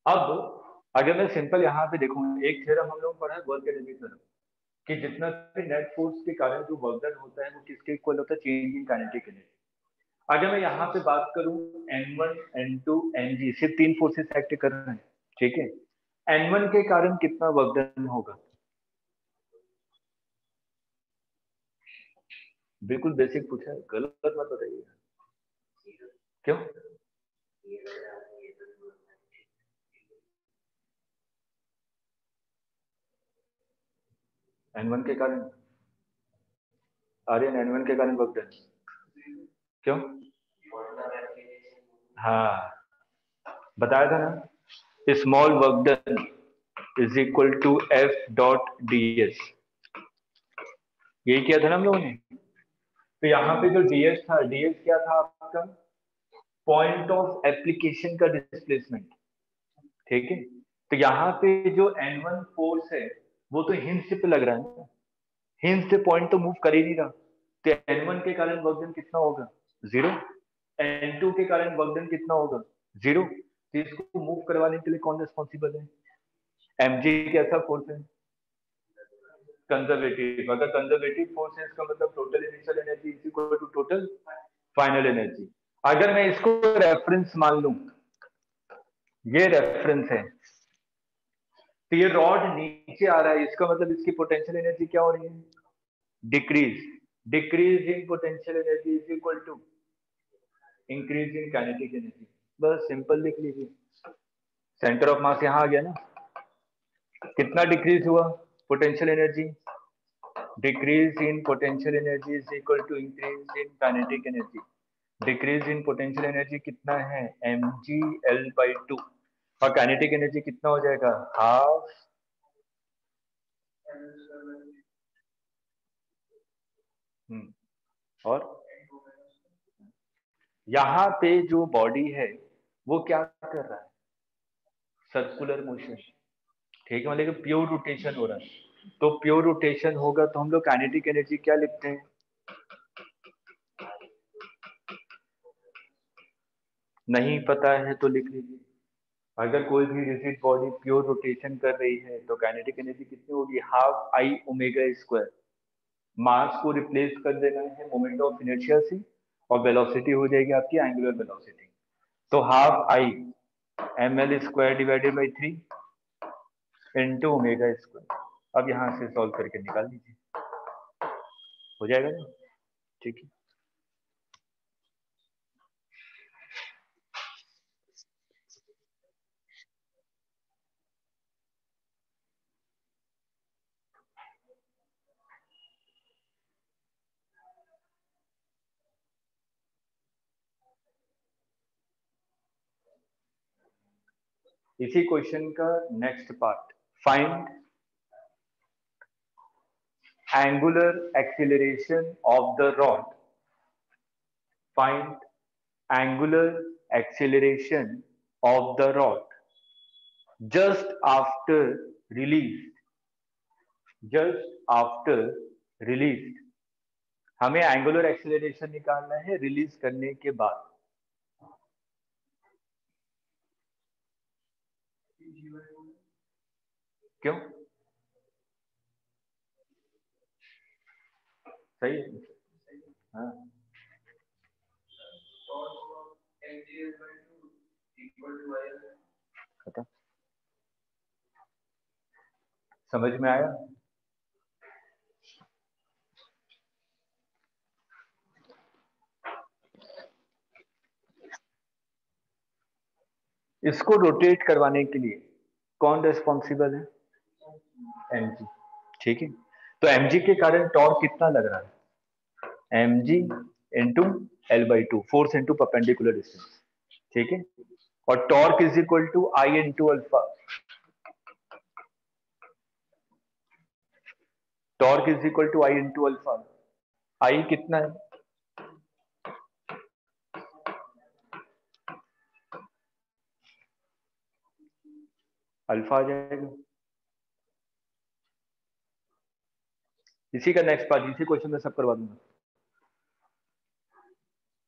A: अब अगर मैं सिंपल यहाँ पे देखूं, एक थ्योरम हम लोग पढ़ा है वर्क एनर्जी थ्योरम, कि जितना भी नेट फोर्स के कारण जो वर्क डन होता है वो किसके इक्वल होता है, चेंज इन काइनेटिक एनर्जी। अगर मैं यहाँ पे बात करूं N1, N2, Ng, सिर्फ 3 फोर्सेस एक्ट कर रहे हैं, ठीक है। N1 के कारण कितना वर्क डन होगा, बिल्कुल बेसिक पूछा है, गलत मत बताइए। क्यों? N1 के कारण, आर्यन N1 के कारण वर्क डन, क्यों? हाँ, बताया था ना, small work done is equal to F dot ds, यही किया था ना हम लोगों ने। तो यहाँ पे जो ds था, ds क्या था आपका, पॉइंट ऑफ एप्लीकेशन का डिस्प्लेसमेंट, ठीक है। तो यहाँ पे जो N1 फोर्स है वो तो हिंज पे लग रहा है ना, हिंज से पॉइंट तो मूव कर ही नहीं रहा, तो N1 के कारण वर्क डन कितना होगा, 0। N2 के कारण वर्क डन कितना होगा, 0। तो इसको मूव करवाने के लिए कौन रिस्पॉन्सिबल है, mg कैसा फोर्स है, कंजर्वेटिव। अगर कंजर्वेटिव फोर्स है इसका मतलब total initial energy is equal to total final energy. अगर मैं इसको रेफरेंस मान लूं, ये रेफरेंस है, तो ये रॉड नीचे आ रहा है, इसका मतलब इसकी पोटेंशियल एनर्जी क्या हो रही है, decrease. Decrease in potential energy is equal to increase in kinetic energy. बस सिंपल लिख लीजिए, सेंटर ऑफ मास यहां आ गया ना, कितना डिक्रीज हुआ potential energy, decrease in potential energy is equal to increase in kinetic energy. Decrease in potential energy कितना है, mgl/2, और काइनेटिक एनर्जी कितना हो जाएगा, हाफ। और यहाँ पे जो बॉडी है वो क्या कर रहा है, सर्कुलर मोशन, ठीक है, मतलब प्योर रोटेशन हो रहा है। तो प्योर रोटेशन होगा तो हम लोग काइनेटिक एनर्जी क्या लिखते हैं, नहीं पता है तो लिख लीजिए। अगर कोई भी रिजिड बॉडी प्योर रोटेशन कर रही है तो काइनेटिक एनर्जी कितनी होगी, हाफ आई ओमेगा स्क्वायर। मास को रिप्लेस कर देना है मोमेंट ऑफ इनर्शिया से, और वेलोसिटी हो जाएगी आपकी एंगुलर वेलोसिटी। तो half I ml square divided by 3 into omega square. अब यहां से सॉल्व करके निकाल लीजिए, हो जाएगा ना, ठीक है। इसी क्वेश्चन का next part, find angular acceleration of the rod, find angular acceleration of the rod just after release just after release, हमें एंगुलर एक्सीलरेशन निकालना है रिलीज करने के बाद। क्यों? सही है। हाँ, खत्म। समझ में आया? इसको रोटेट करवाने के लिए कौन रिस्पॉन्सिबल है? mg। ठीक है, तो mg के कारण टॉर्क कितना लग रहा है? mg into L/2, force into perpendicular distance. ठीक है, और torque is equal to I into alpha. Torque is equal to I into alpha. I कितना है? अल्फा आ जाएगा। इसी का नेक्स्ट पार्ट, इसी क्वेश्चन में सब करवा दूंगा।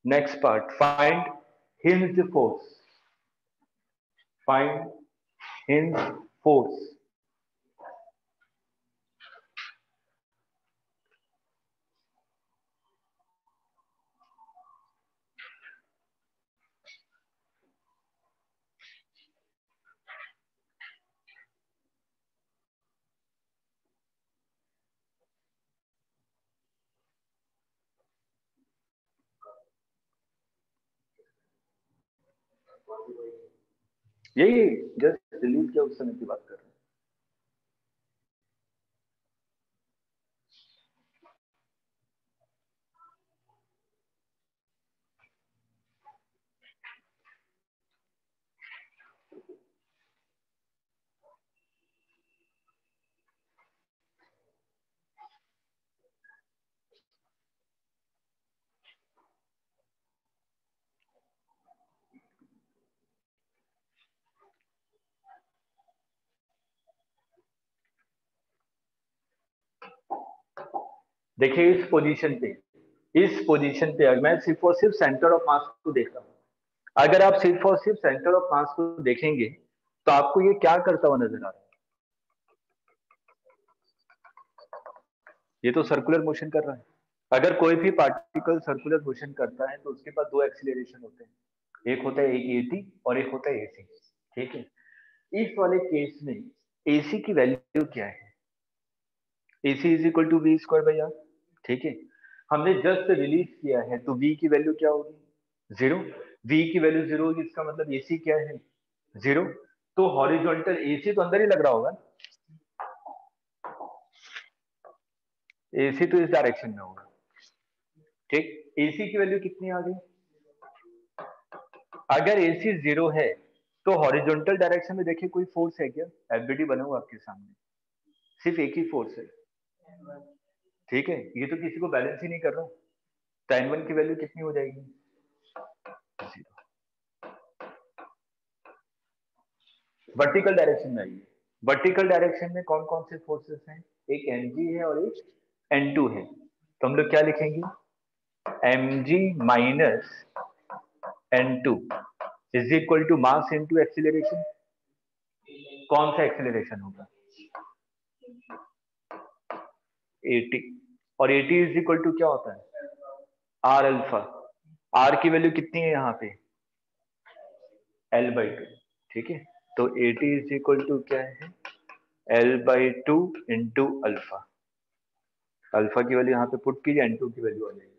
A: Next part, find hinge force. Find hinge force. यही जस्ट रिलीज किया उस समय की बात कर रहे हैं। देखिए इस पोजीशन पे, अगर मैं सिर्फ और सिर्फ सेंटर ऑफ मास को देख रहा हूं, अगर आप सिर्फ और सिर्फ सेंटर ऑफ मास को देखेंगे तो आपको ये क्या करता हुआ नजर आ रहा है? ये तो सर्कुलर मोशन कर रहा है। अगर कोई भी पार्टिकल सर्कुलर मोशन करता है तो उसके पास दो एक्सीलरेशन होते हैं, एक होता है एटी और एक होता है एसी। ठीक है, इस वाले केस में एसी की वैल्यू क्या है? AC is equal to V square by R. ठीक है, हमने जस्ट रिलीज किया है तो वी की वैल्यू क्या होगी? जीरो। वी की वैल्यू जीरो होगी, इसका मतलब एसी क्या है? जीरो। तो हॉरिजॉन्टल एसी तो अंदर ही लग रहा होगा, एसी तो इस डायरेक्शन में होगा। ठीक, एसी की वैल्यू कितनी आ गई? अगर एसी जीरो है तो हॉरिजॉन्टल डायरेक्शन में देखिए कोई फोर्स है क्या? एफबीडी बना हुआ आपके सामने, सिर्फ एक ही फोर्स है। ठीक है, ये तो किसी को बैलेंस ही नहीं कर रहा। tan 1 की वैल्यू कितनी हो जाएगी? वर्टिकल डायरेक्शन में आइए। वर्टिकल डायरेक्शन में कौन कौन से फोर्सेस हैं? एक mg है और एक n2 है। तो हम लोग क्या लिखेंगे? mg minus n2 is equal to mass into acceleration. कौन सा एक्सीलरेशन होगा? 80। और 80 इज इक्वल टू क्या होता है? R alpha. आर की वैल्यू कितनी है यहाँ पे? L/2। ठीक है, तो 80 इज इक्वल टू क्या है? L/2 into alpha. अल्फा की वैल्यू यहाँ पे पुट कीजिए, n2 की वैल्यू आ जाएगी।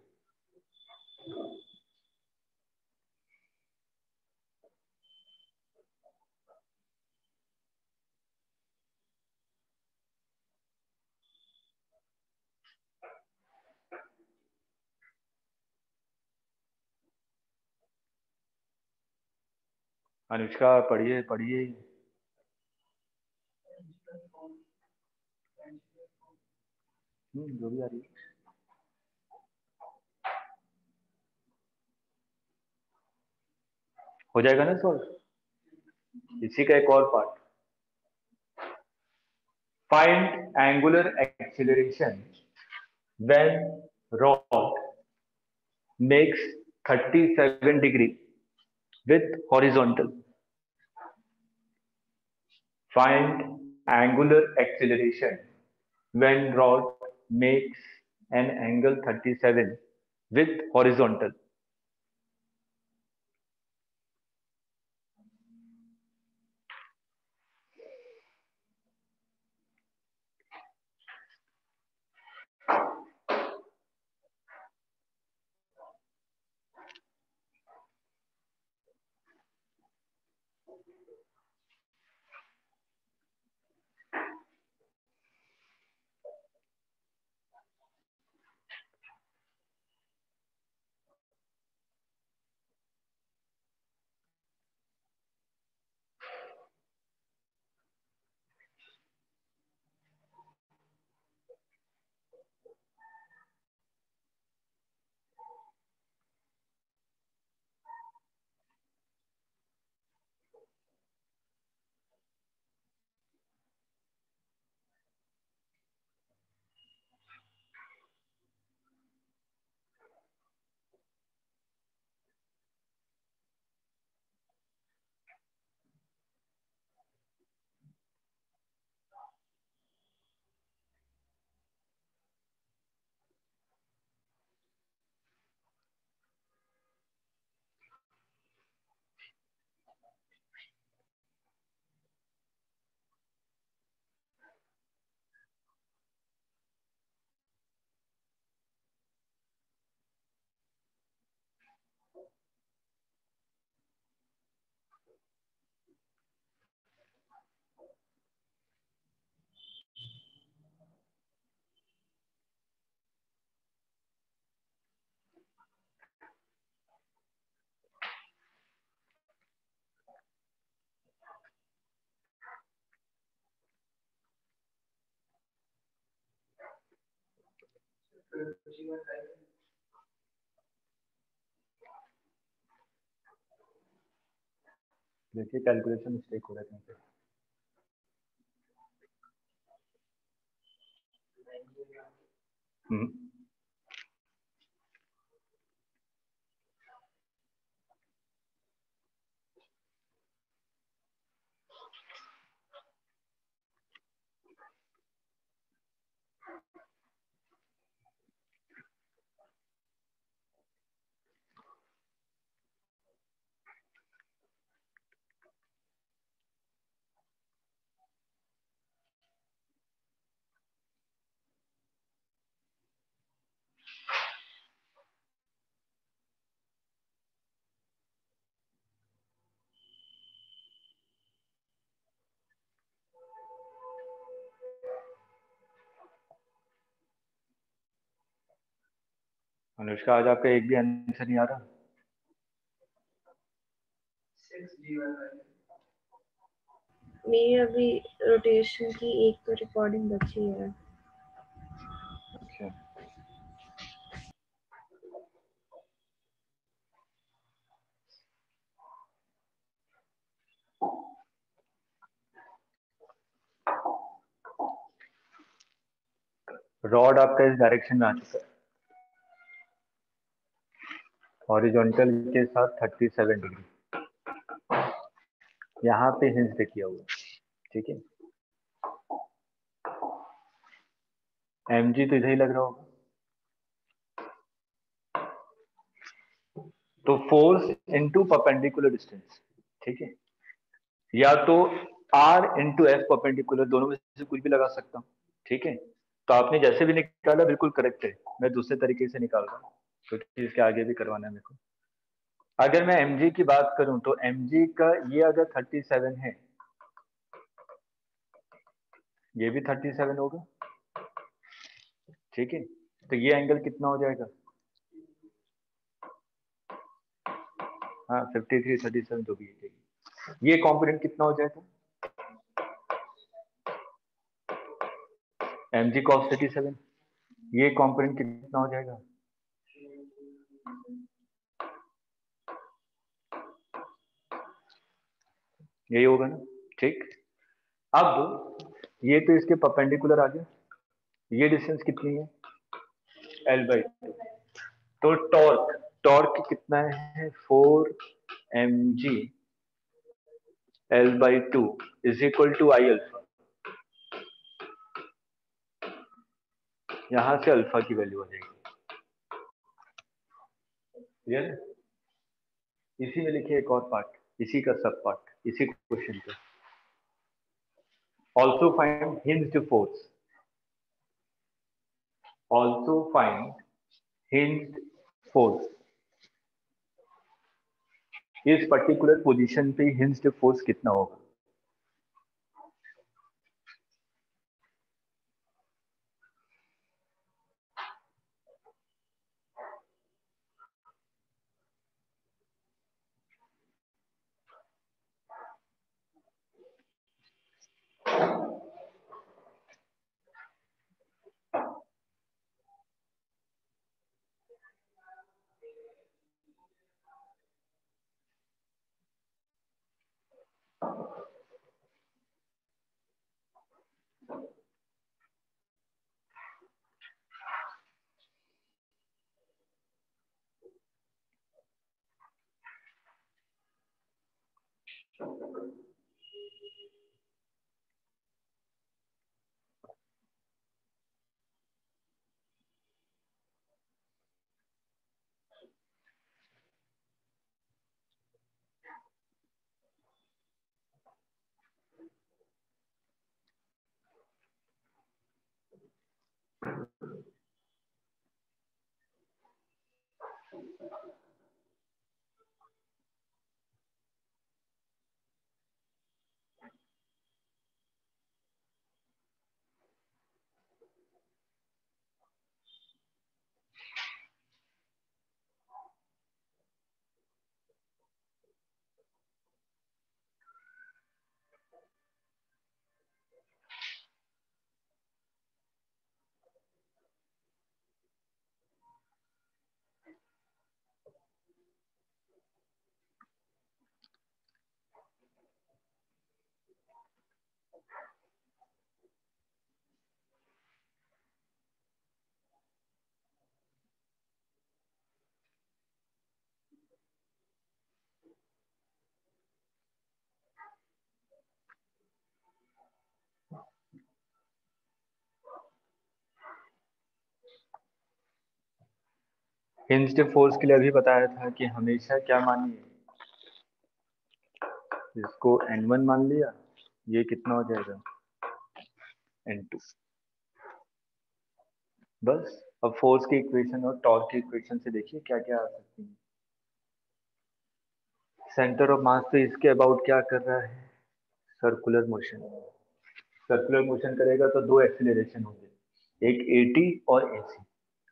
A: अनुष्का पढ़िए पढ़िए। जो भी आ रही है हो जाएगा ना सॉल्व। इसी का एक और part, Find angular acceleration when rod makes 37 degree with horizontal. Find angular acceleration when rod makes an angle 37 with horizontal. देखिए कैलकुलेशन मिस्टेक हो रहा है। अनुष्का, आज आपका एक भी आंसर नहीं आ रहा।
B: मेरी अभी रोटेशन की एक तो रिकॉर्डिंग बची है।
A: अच्छा, रॉड आपका इस डायरेक्शन में आ चुका है, हॉरिजॉन्टल के साथ 37 डिग्री यहाँ पे हिंज किया हुआ, ठीक है। mg तो इधर ही लग रहा होगा, तो फोर्स इनटू परपेंडिकुलर डिस्टेंस, ठीक है, या तो r इंटू एफ परपेंडिकुलर, दोनों में से कुछ भी लगा सकता हूँ, ठीक है। तो आपने जैसे भी निकाला बिल्कुल करेक्ट है, मैं दूसरे तरीके से निकाल रहा हूँ क्योंकि इसके आगे भी करवाना है मेरे को। अगर मैं mg की बात करूं तो mg का ये अगर 37 है, ये भी 37 होगा, ठीक है। तो ये एंगल कितना हो जाएगा? हाँ 53 37 जो भी है, ये कॉम्पोनेंट कितना हो जाएगा? mg cos 37, ये कॉम्पोनेंट कितना हो जाएगा? यही होगा ना, ठीक। अब ये तो इसके परपेंडिकुलर आ गया, ये डिस्टेंस कितनी है L/2। तो टॉर्क टॉर्क कितना है 4 mg L/2 is equal to I alpha. यहां से अल्फा की वैल्यू आ जाएगी, क्लियर है। इसी में लिखिए एक और पार्ट, इसी का सब पार्ट, इसी क्वेश्चन पे। Also find hinged force, also find hinged force. इस पर्टिकुलर पोजीशन पे हिंज्ड फोर्स कितना होगा। हिंज्ड फोर्स के लिए अभी बताया था कि हमेशा क्या मानिए, इसको N1 मान लिया, ये कितना हो जाएगा N2। बस अब फोर्स की इक्वेशन और टॉर्क की इक्वेशन से देखिए क्या क्या आ सकती है। सेंटर ऑफ मास तो इसके अबाउट क्या कर रहा है, सर्कुलर मोशन। सर्कुलर मोशन करेगा तो दो एक्सीलरेशन होंगे, एक AT और AC।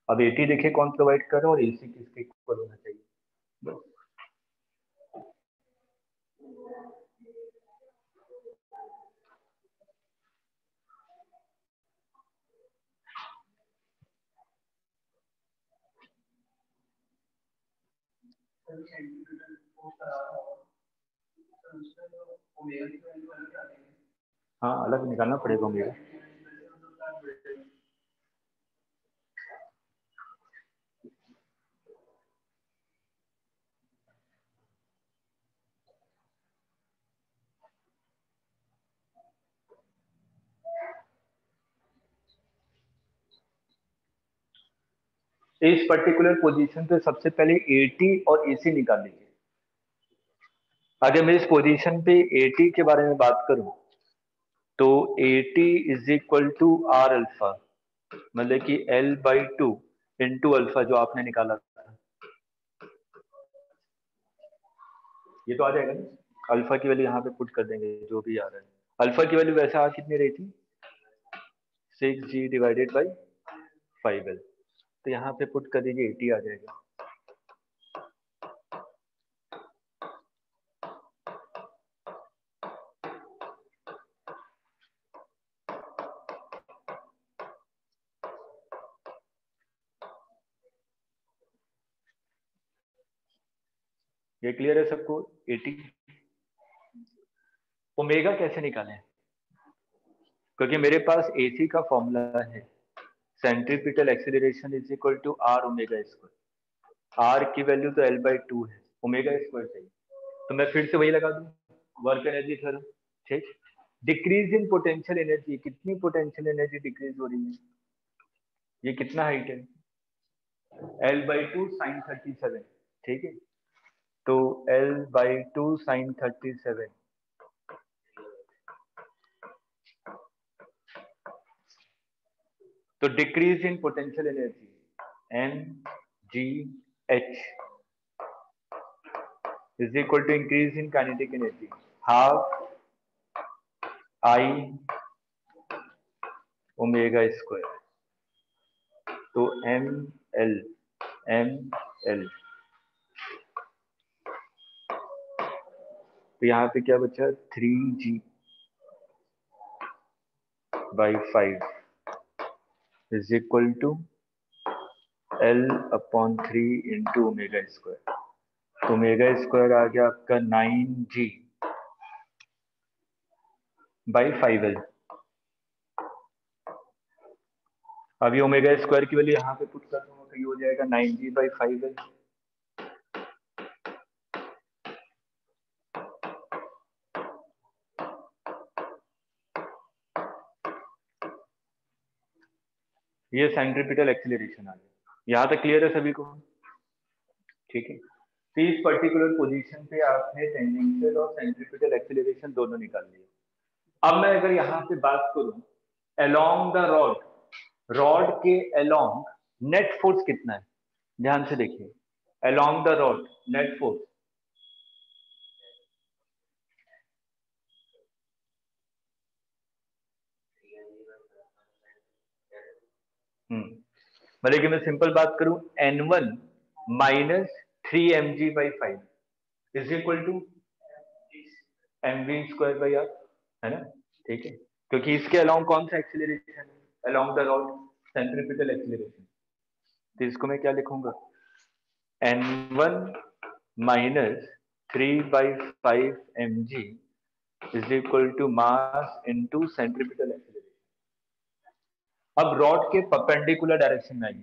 A: अब AT देखिए कौन प्रोवाइड कर रहा है और AC किसके इक्वल होना चाहिए। बस हाँ अलग निकालना पड़ेगा मेरा। इस पर्टिकुलर पोजीशन पे सबसे पहले AT और AC निकाल लीजिए। अगर मैं इस पोजीशन पे AT के बारे में बात करूं तो AT is equal to R alpha, मतलब कि L/2 इंटू अल्फा जो आपने निकाला था। ये तो आ जाएगा ना, अल्फा की वैल्यू यहाँ पे पुट कर देंगे जो भी आ रहा है। अल्फा की वैल्यू वैसे आज कितनी रही थी 6G डिवाइडेड बाई 5L, तो यहाँ पे पुट कर दीजिए 80 आ जाएगा। ये क्लियर है सबको। 80 ओमेगा कैसे निकालें, क्योंकि मेरे पास AC का फॉर्मूला है centripetal acceleration is equal to R omega square. R की वैल्यू तो L/2 है, ओमेगा स्क्वायर चाहिए, तो मैं फिर से वही लगा दूं, वर्क एनर्जी थ्योरम। ठीक, डिक्रीज इन पोटेंशियल एनर्जी, कितनी पोटेंशियल एनर्जी डिक्रीज हो रही है, ये कितना हाइट है, L/2 sin 37। ठीक है, तो L/2 sin 37, तो decrease in potential energy mgh is equal to increase in kinetic energy half I omega square. तो ml तो यहाँ पे क्या बचा, 3g/5 is equal to L/3 into omega square. तो ओमेगा स्क्वायर आ गया आपका 9g/5L। अभी ओमेगा स्क्वायर की वैल्यू यहाँ पे पुट कर दूंगा तो ये हो जाएगा 9g/5L। ये सेंट्रीपिटल एक्सीलरेशन आ गया। यहाँ तक क्लियर है सभी को? ठीक है, तो इस पर्टिकुलर पोजीशन पे आपने टेंजेंशियल और सेंट्रीपिटल एक्सीलरेशन दोनों निकाल लिए। अब मैं अगर यहाँ पे बात करूं अलोंग द रॉड, रॉड के अलोंग नेट फोर्स कितना है, ध्यान से देखिए, along the rod net force, मतलब कि मैं सिंपल बात करूं N1 minus 3mg/5 is equal to mv²/r, है ना? ठीक है, क्योंकि इसके अलोंग कौन सा एक्सीलरेशन है, along the rod centripetal acceleration. तो इसको मैं क्या लिखूंगा, N1 minus 3/5 mg is equal to mass into centripetal acceleration. अब रॉड के परपेंडिकुलर डायरेक्शन में आइए,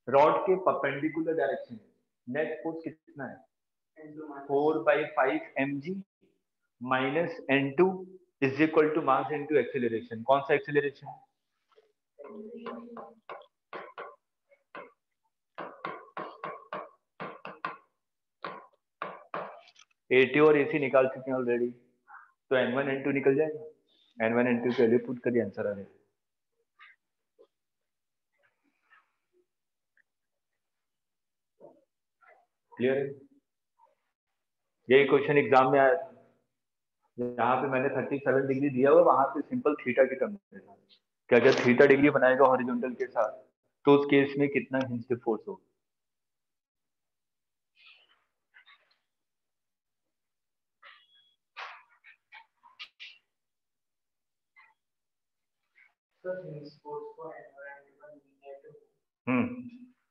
A: रॉड के परपेंडिकुलर डायरेक्शन में नेट फोर्स कितना है, 4/5 mg minus N2 is equal to mass into acceleration. कौन सा एक्सीलरेशन, AT और AC निकाल चुके हैं ऑलरेडी, तो N1 N2 निकल जाएगा, N1 N2 के लिए पुट करिए, आंसर आ जाएगा। क्लियर है? यही क्वेश्चन एग्जाम में आया था, यहाँ पे मैंने 37 डिग्री दिया हुआ, वहां पे सिंपल थीटा की टर्म में था कि अगर थीटा डिग्री बनाएगा हॉरिजॉन्टल के साथ तो उस केस में कितना हिंज फोर्स होगा।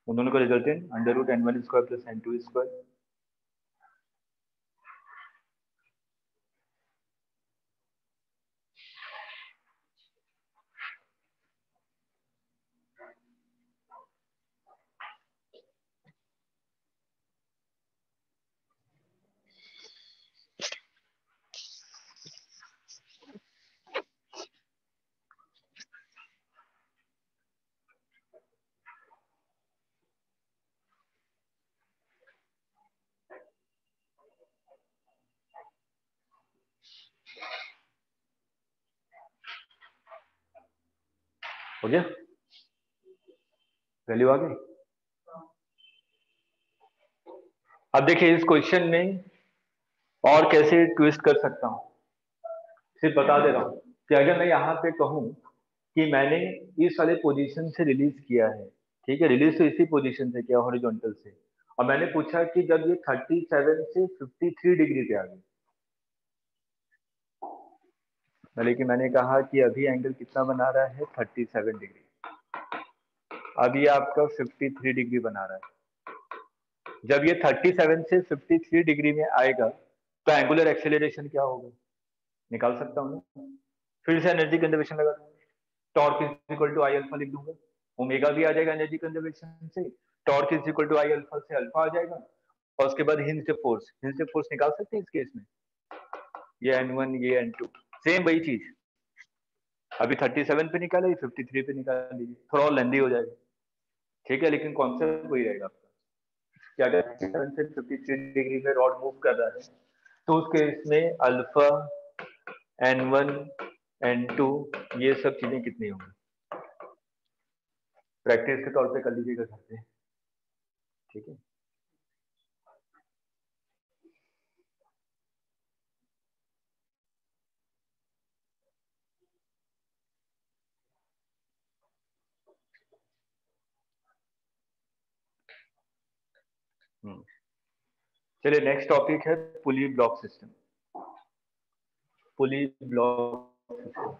A: उन दोनों का रिजल्टेंट √N1² प्लस N2²। हो गया, वैल्यू आ गई। अब देखिए इस क्वेश्चन में और कैसे ट्विस्ट कर सकता हूं, सिर्फ बता दे रहा हूं कि अगर मैं यहाँ पे कहूं कि मैंने इस वाले पोजीशन से रिलीज किया है, ठीक है, रिलीज तो इसी पोजीशन से किया हॉरिजॉन्टल से, और मैंने पूछा कि जब ये 37 से 53 डिग्री पे आ गई, मतलब कि मैंने कहा कि अभी एंगल कितना बना रहा है 37 डिग्री, अभी आपका 53 डिग्री बना रहा है। जब ये 37 से 53 डिग्री में आएगा तो एंगुलर एक्सेलरेशन क्या होगा, निकाल सकता हूँ ना, फिर से एनर्जी कंजर्वेशन लगा दूंगा, torque is equal to I alpha लिख दूंगा, ओमेगा भी आ जाएगा एनर्जी कंजर्वेशन से, torque is equal to I alpha से अल्फा आ जाएगा, और उसके बाद हिंज फोर्स निकाल सकते हैं इस केस में, ये N1 ये N2 सेम वही चीज, अभी 37 पे निकाले 53 पे निकाल लीजिए, थोड़ा और लेंदी हो जाएगा, ठीक है, लेकिन कॉन्सेप्ट वही रहेगा आपका कि अगर 37 से 53 डिग्री में रॉड मूव कर रहा है तो उस केस में अल्फा N1 N2 ये सब चीजें कितनी होंगी, प्रैक्टिस के तौर पे कर लीजिएगा घर पे, ठीक है। चलिए नेक्स्ट टॉपिक है पुली ब्लॉक सिस्टम, पुली ब्लॉक सिस्टम।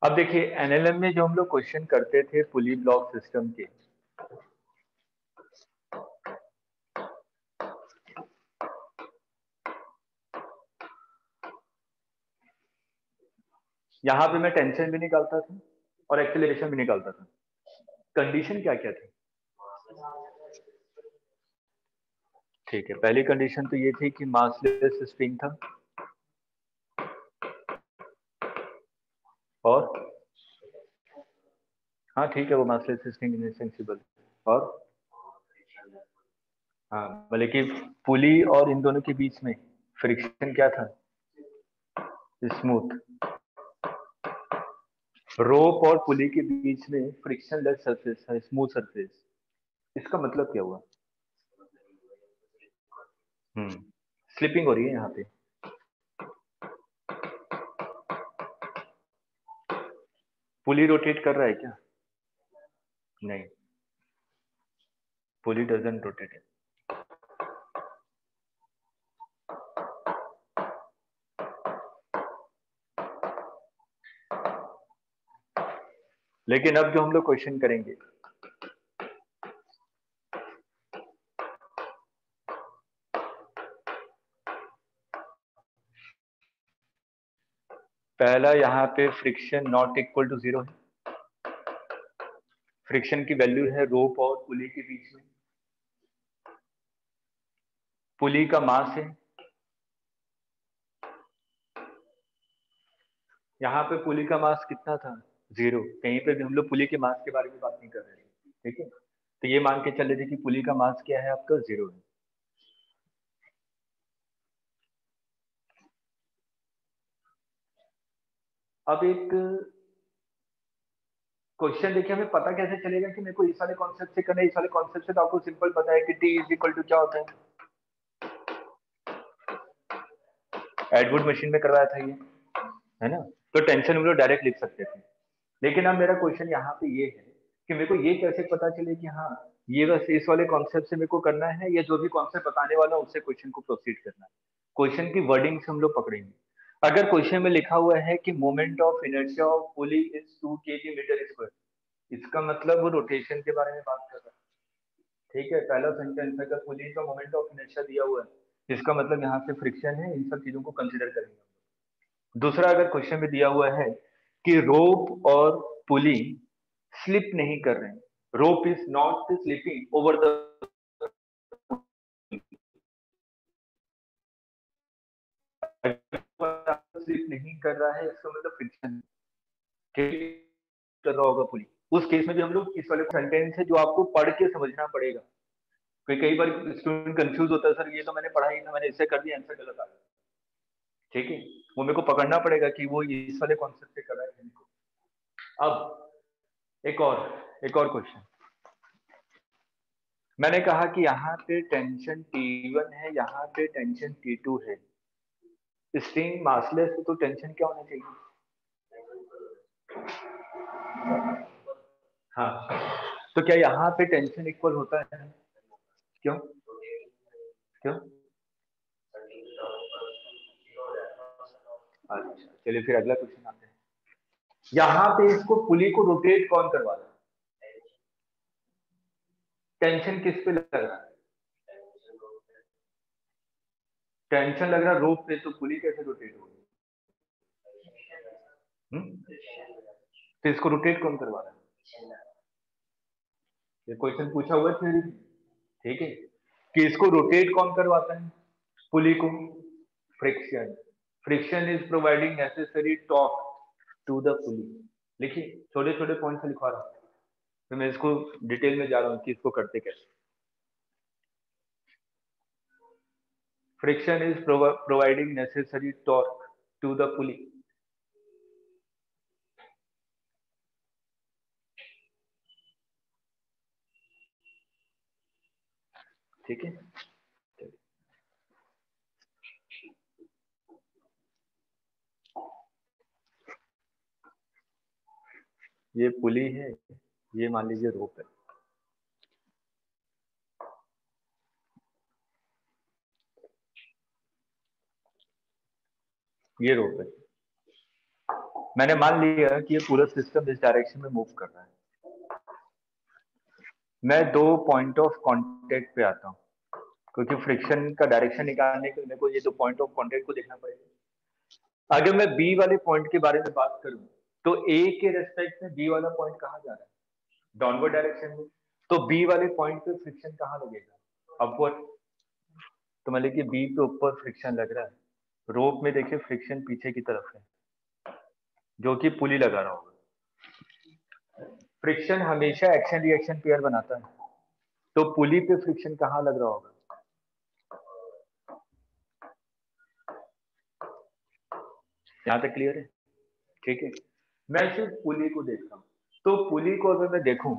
A: अब देखिए एनएलएम में जो हम लोग क्वेश्चन करते थे पुली ब्लॉक सिस्टम के, यहाँ पे मैं टेंशन भी निकालता था और एक्सेलरेशन भी निकालता था, कंडीशन क्या क्या थी, ठीक है, पहली कंडीशन तो ये थी कि मासलेस स्प्रिंग था, और हाँ ठीक है वो मासलेस स्प्रिंग इनसेंसिबल, और हाँ मतलब कि पुली और इन दोनों के बीच में फ्रिक्शन क्या था, स्मूथ, रोप और पुली के बीच में फ्रिक्शन लेस सरफेस है, स्मूथ सरफेस, इसका मतलब क्या हुआ, स्लिपिंग हो रही है यहाँ पे, पुली रोटेट कर रहा है क्या, नहीं, पुली डजंट रोटेट, लेकिन अब जो हम लोग क्वेश्चन करेंगे पहला, यहाँ पे फ्रिक्शन नॉट इक्वल टू 0 है, फ्रिक्शन की वैल्यू है रोप और पुली के बीच में, पुली का मास है, यहाँ पे पुली का मास कितना था 0, कहीं पे भी हम लोग पुली के मास के बारे में बात नहीं कर रहे हैं, ठीक है, तो ये मान के चल रहे थे कि पुली का मास क्या है आपका 0 है। अब एक क्वेश्चन देखिए, हमें पता कैसे चलेगा कि मेरे को इस वाले कॉन्सेप्ट से करना है, इस वाले कॉन्सेप्ट से तो आपको सिंपल पता है कि टी इज इक्वल टू क्या होता है, एडवुड मशीन में करवाया था ये, है ना, तो टेंशन हम लोग डायरेक्ट लिख सकते थे, लेकिन अब मेरा क्वेश्चन यहाँ पे ये है कि मेरे को ये कैसे पता चले कि हाँ ये बस इस वाले कॉन्सेप्ट से मेरे को करना है, या जो भी कॉन्सेप्ट बताने वाला है उससे क्वेश्चन को प्रोसीड करना है, क्वेश्चन की वर्डिंग से हम लोग पकड़ेंगे। अगर क्वेश्चन में लिखा हुआ है कि moment of inertia of pulley is 2 kg metre square, इसका मतलब वो रोटेशन के बारे में बात कर रहा है, ठीक है, पहला सेंटेंस है कि पुली का मोमेंट ऑफ इनर्शिया दिया हुआ है, इसका मतलब यहाँ से फ्रिक्शन है, इन सब चीजों को कंसिडर करेंगे। दूसरा, अगर क्वेश्चन में दिया हुआ है कि रोप और पुली स्लिप नहीं कर रहे हैं, rope is not slipping over the, slip नहीं कर रहा है इसका मतलब फ्रिक्शन कर रहा होगा पुली, उस केस में भी हम लोग इस वाले सेंटेंस है जो आपको पढ़ के समझना पड़ेगा, क्योंकि कई बार स्टूडेंट कंफ्यूज होता है, सर ये तो मैंने पढ़ा ही था, मैंने इससे कर दिया, आंसर गलत आ गया, ठीक है, वो मेरे को पकड़ना पड़ेगा कि वो इस वाले कॉन्सेप्ट से कर रहा है। अब एक और क्वेश्चन, मैंने कहा कि यहाँ पे टेंशन T1 है, यहाँ पे टेंशन T2 है, स्ट्रिंग मासलेस है तो टेंशन क्या होना चाहिए, हाँ, तो क्या यहाँ पे टेंशन इक्वल होता है, क्यों क्यों, अच्छा चलिए फिर अगला क्वेश्चन आते हैं, यहाँ पे इसको पुली को रोटेट कौन करवा रहा है, टेंशन किस पे लग रहा है? टेंशन लग रहा है रोप पे, तो पुली कैसे रोटेट होगी? तो इसको रोटेट कौन करवा रहा है? ये क्वेश्चन पूछा हुआ थ्योरी, ठीक है, कि इसको रोटेट कौन करवाता है पुली को? Friction. Friction is providing necessary torque to the pulley. लिखिए, छोटे छोटे पॉइंट से लिखवा रहा हूं, तो मैं इसको डिटेल में जा रहा हूं कि इसको करते कैसे। Friction is providing necessary torque to the pulley. ठीक है, ये पुली है, ये मान लीजिए रोप है। ये रोप है। मैंने मान लिया कि ये पूरा सिस्टम इस डायरेक्शन में मूव कर रहा है। मैं दो पॉइंट ऑफ कांटेक्ट पे आता हूँ, क्योंकि फ्रिक्शन का डायरेक्शन निकालने के लिए मेरे को ये दो पॉइंट ऑफ कांटेक्ट को देखना पड़ेगा। अगर मैं बी वाले पॉइंट के बारे में बात करूं, तो ए के रेस्पेक्ट में बी वाला पॉइंट कहाँ जा रहा है? डाउनवर्ड डायरेक्शन में। तो बी वाले पॉइंट पे फ्रिक्शन कहाँ लगेगा? अपवर्ड। तो मान लीजिए बी पे ऊपर फ्रिक्शन लग रहा है, रोप में देखिए फ्रिक्शन पीछे की तरफ है, जो कि पुली लगा रहा होगा। फ्रिक्शन हमेशा एक्शन रिएक्शन पेयर बनाता है, तो पुली पे फ्रिक्शन कहाँ लग रहा होगा? यहाँ तक क्लियर है? ठीक है, मैं सिर्फ पुली को देख रहा हूँ। तो पुली को अगर मैं देखूं,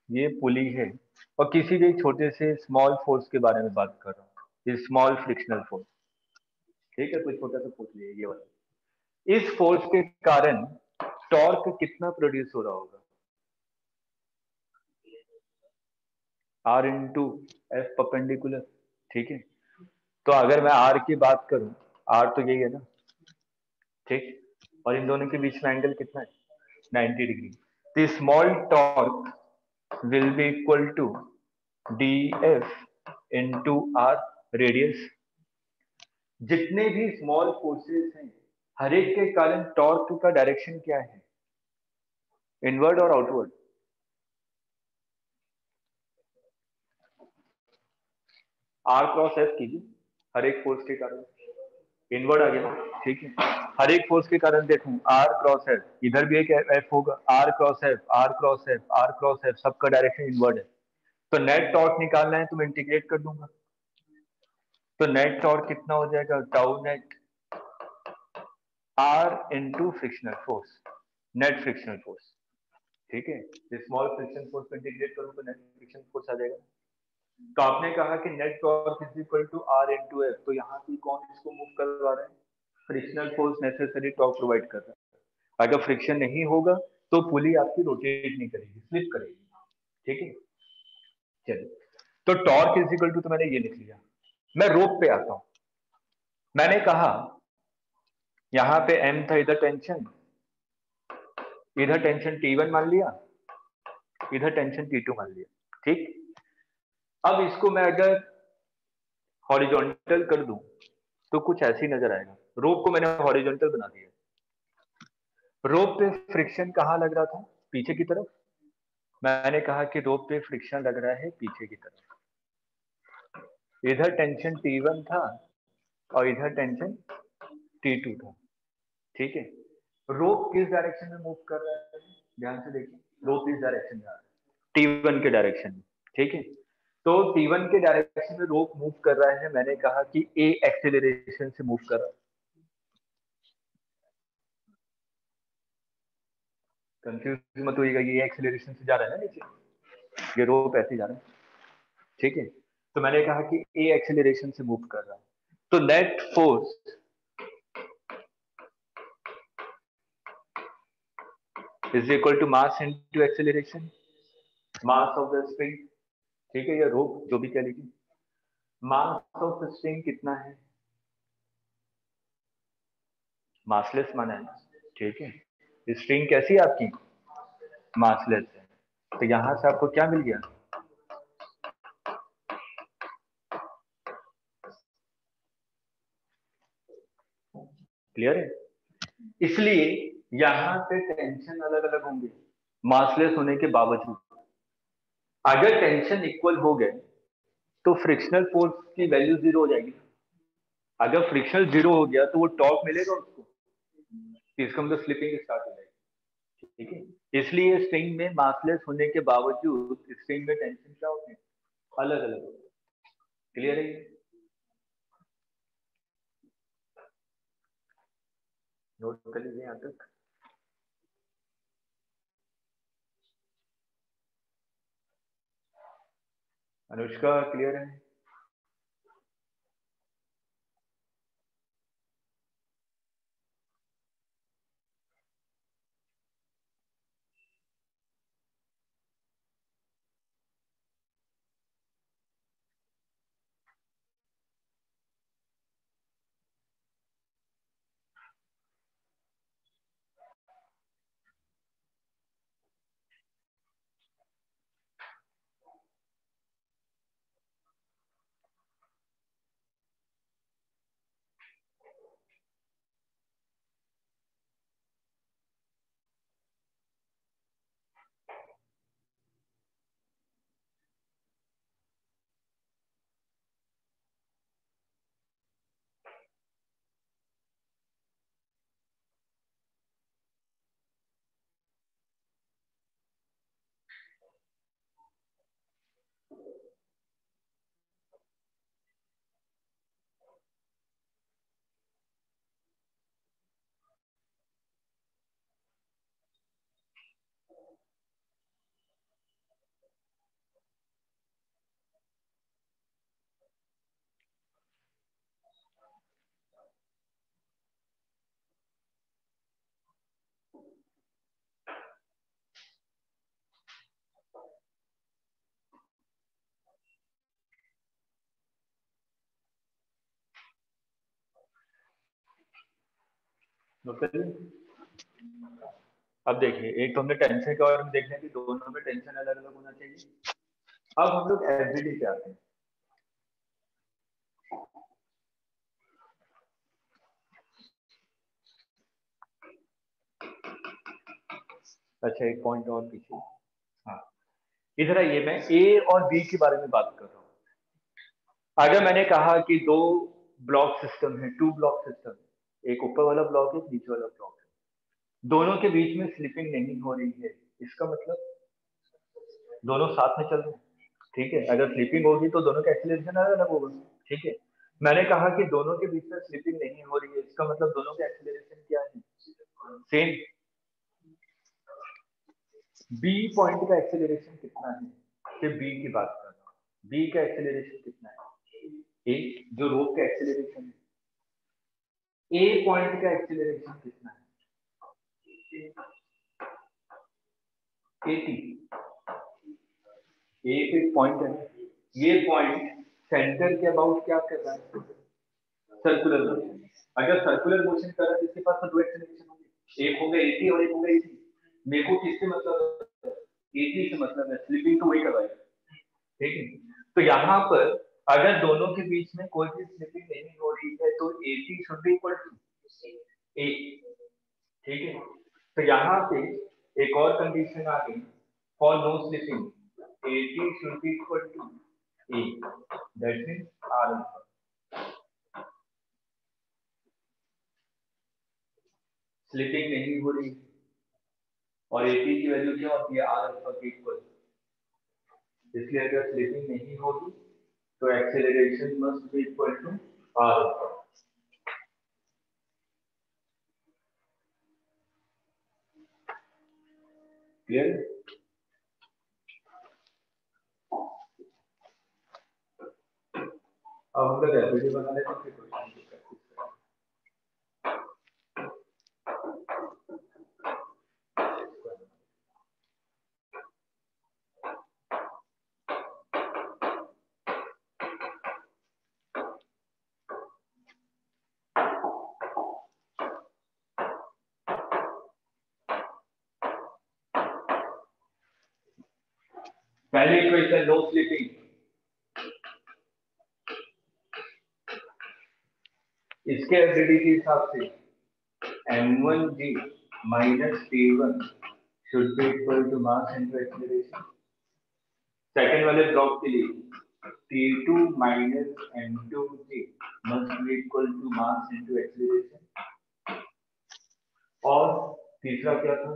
A: ये पुली है, और किसी भी छोटे से स्मॉल फोर्स के बारे में बात कर रहा हूँ, ये स्मॉल फ्रिक्शनल फोर्स, ठीक है, कोई छोटा सा फोर्स लिए ये वाला। इस फोर्स के कारण टॉर्क कितना प्रोड्यूस हो रहा होगा? आर इंटू एफ परपेंडिकुलर, ठीक है। तो अगर मैं आर की बात करूं, आर तो यही है ना, ठीक, और इन दोनों के बीच में एंगल कितना है? 90 डिग्री। तो small torque will be equal to D F into R radius. जितने भी स्मॉल फोर्सेस हैं, हर एक के कारण टॉर्क का डायरेक्शन क्या है? इनवर्ड और आउटवर्ड? आर क्रॉस एफ कीजिए, हर एक फोर्स के कारण इनवर्ड आ गया, ठीक है। हर एक फोर्स के कारण देखूं, आर क्रॉस एफ, इधर भी एक एफ होगा, R cross F, R cross F, R cross F, सबका डायरेक्शन इनवर्ड है। तो नेट टॉर्क निकालना है तो मैं इंटीग्रेट कर दूंगा, तो नेट टॉर्क कितना हो जाएगा? Tau net R into frictional force, net frictional force, ठीक है। स्मॉल फ्रिक्शन फोर्स को इंटीग्रेट करूं तो नेट फ्रिक्शन फोर्स आ जाएगा। तो आपने कहा कि net torque is equal to R into F, तो यहाँ से कौन इसको मूव करवा रहा है? Frictional force necessary torque provide कर रहा है। अगर फ्रिक्शन नहीं होगा तो पुली आपकी रोटेट नहीं करेगी, स्लिप करेगी, ठीक है। चलिए, तो टॉर्क इज इक्वल टू, तो मैंने ये लिख लिया। मैं रोप पे आता हूं। मैंने कहा यहां पे m था, इधर टेंशन, इधर टेंशन T1 मान लिया, इधर टेंशन T2 मान लिया, ठीक। अब इसको मैं अगर हॉरिजॉन्टल कर दूं तो कुछ ऐसी नजर आएगा। रोप को मैंने हॉरिजॉन्टल बना दिया। रोप पे फ्रिक्शन कहाँ लग रहा था? पीछे की तरफ। मैंने कहा कि रोप पे फ्रिक्शन लग रहा है पीछे की तरफ। इधर टेंशन T1 था और इधर टेंशन T2 था, ठीक है। रोप किस डायरेक्शन में मूव कर रहा है? ध्यान से देखिए, रोप इस डायरेक्शन में आ रहा है, T1 के डायरेक्शन में, ठीक है। तो T1 के डायरेक्शन में रोप मूव कर रहा है। मैंने कहा कि A एक्सेलरेशन से मूव कर रहा है। कंफ्यूज मत होइएगा, ये एक्सेलरेशन से जा रहा है ना नीचे, ये रोप ऐसे जा रहा है, ठीक है। तो मैंने कहा कि A एक्सेलरेशन से मूव कर रहा है, तो net force is equal to mass into acceleration, mass of the spring, ठीक है, या रोप जो भी कह लीजिए। मास ऑफ द स्प्रिंग कितना है? मासलेस माना है, ठीक है। स्प्रिंग कैसी है आपकी? मासलेस है। तो यहां से आपको क्या मिल गया? क्लियर है? इसलिए यहाँ पे टेंशन अलग अलग होंगे मासलेस होने के बावजूद। अगर टेंशन इक्वल हो गए तो फ्रिक्शनल फोर्स की वैल्यू 0 हो जाएगी। अगर फ्रिक्शनल 0 हो गया तो वो टॉर्क मिलेगा उसको, इसका मतलब स्लिपिंग स्टार्ट हो जाएगी। ठीक है, इसलिए स्ट्रिंग में मासलेस होने के बावजूद स्ट्रिंग में टेंशन क्या होते हैं, अलग अलग होते हैं। क्लियर है? नोट कर लीजिए यहाँ तक। अनुष्का क्लियर है? नोट कर लीजिए। अब देखिए, एक तो हमने टेंशन के बारे में देख लिया कि दोनों में टेंशन अलग अलग होना चाहिए। अब हम लोग एफबीडी पे आते हैं। अच्छा, एक पॉइंट और पीछे। हाँ, इधर आइए, मैं ए और बी के बारे में बात कर रहा हूँ। अगर मैंने कहा कि दो ब्लॉक सिस्टम है, टू ब्लॉक सिस्टम, एक ऊपर वाला ब्लॉक है, नीचे वाला ब्लॉक है, दोनों के बीच में स्लिपिंग नहीं हो रही है, इसका मतलब दोनों साथ में चल रहे हैं। ठीक है, अगर स्लिपिंग होगी तो दोनों का एक्सीलरेशन अलग अलग होगा। ठीक है, मैंने कहा कि दोनों के बीच में स्लिपिंग नहीं हो रही है, इसका मतलब दोनों का एक्सीलरेशन क्या है, सेम। बी पॉइंट का एक्सेलरेशन कितना है, फिर बी की बात कर रहा हूँ। बी का एक्सेलरेशन कितना है, ए जो रोप का एक्सेलरेशन है। ए पॉइंट का एक्सेलरेशन कितना है, 80। ए एक पॉइंट है, ये पॉइंट सेंटर के अबाउट क्या कर रहा है, सर्कुलर मोशन। अगर सर्कुलर मोशन कर रहा है तो इसके पास तो दो एक्सेलरेशन होंगे, एक होगा 80 और एक होगा 80। मेरे को किससे मतलब है, 80 से मतलब है, स्लिपिंग तो वही करवाएगा। ठीक है, तो यहाँ पर अगर दोनों के बीच में कोई भी स्लिपिंग नहीं हो रही है तो 80 शुड बी इक्वल टू ए। ठीक है, तो यहाँ पे एक और कंडीशन आ गई, for no slipping 80 should be equal to A, that means R alpha. Slipping नहीं हो रही और 80 की वैल्यू क्या होती है, आर अल्फा के इक्वल। इसलिए अगर स्लिपिंग नहीं होगी तो acceleration must be equal to R alpha. Clear? अब हम लोग एफबीडी बना लेते हैं, फिर क्वेश्चन की प्रैक्टिस करें। पहली इक्वेशन नो स्लिपिंग, इसके एफबीडी के हिसाब से m1g minus t1 should be equal to mass into acceleration. Second वाले ब्लॉक के लिए t2 minus m2g must be equal to mass into acceleration. और तीसरा क्या था,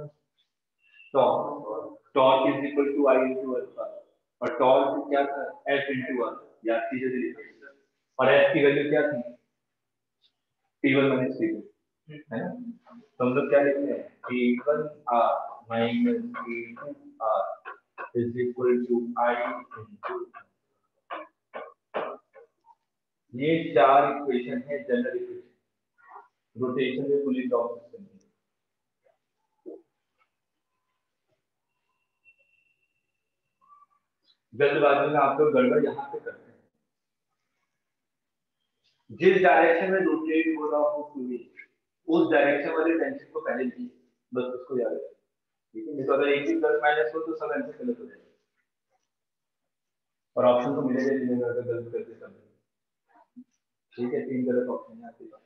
A: torque is equal to I into alpha, और टॉर्क क्या था, F into r, या सीधे लिख सकते हैं, और F की वैल्यू क्या थी, t1 minus t2, है ना। तो हम लोग क्या लिखते हैं, t1 r minus t2 r is equal to I into, ये चार इक्वेशन है जनरल इक्वेशन, रोटेशन में फुली टॉप सिस्टम। जल्दबाजी में आप लोग गड़बड़ यहाँ पे करते हैं, जिस डायरेक्शन में रोटेट हो रहा हो फुली उस डायरेक्शन वाले टेंशन को पहले लीजिए, बस उसको याद रखिए, ठीक है। नहीं तो अगर एक भी प्लस माइनस हो तो सब आंसर गलत हो जाएगा, और ऑप्शन तो मिलेगा जिन्हें अगर गलत करके सब, ठीक है। 3 गलत ऑप्शन है आपके पास।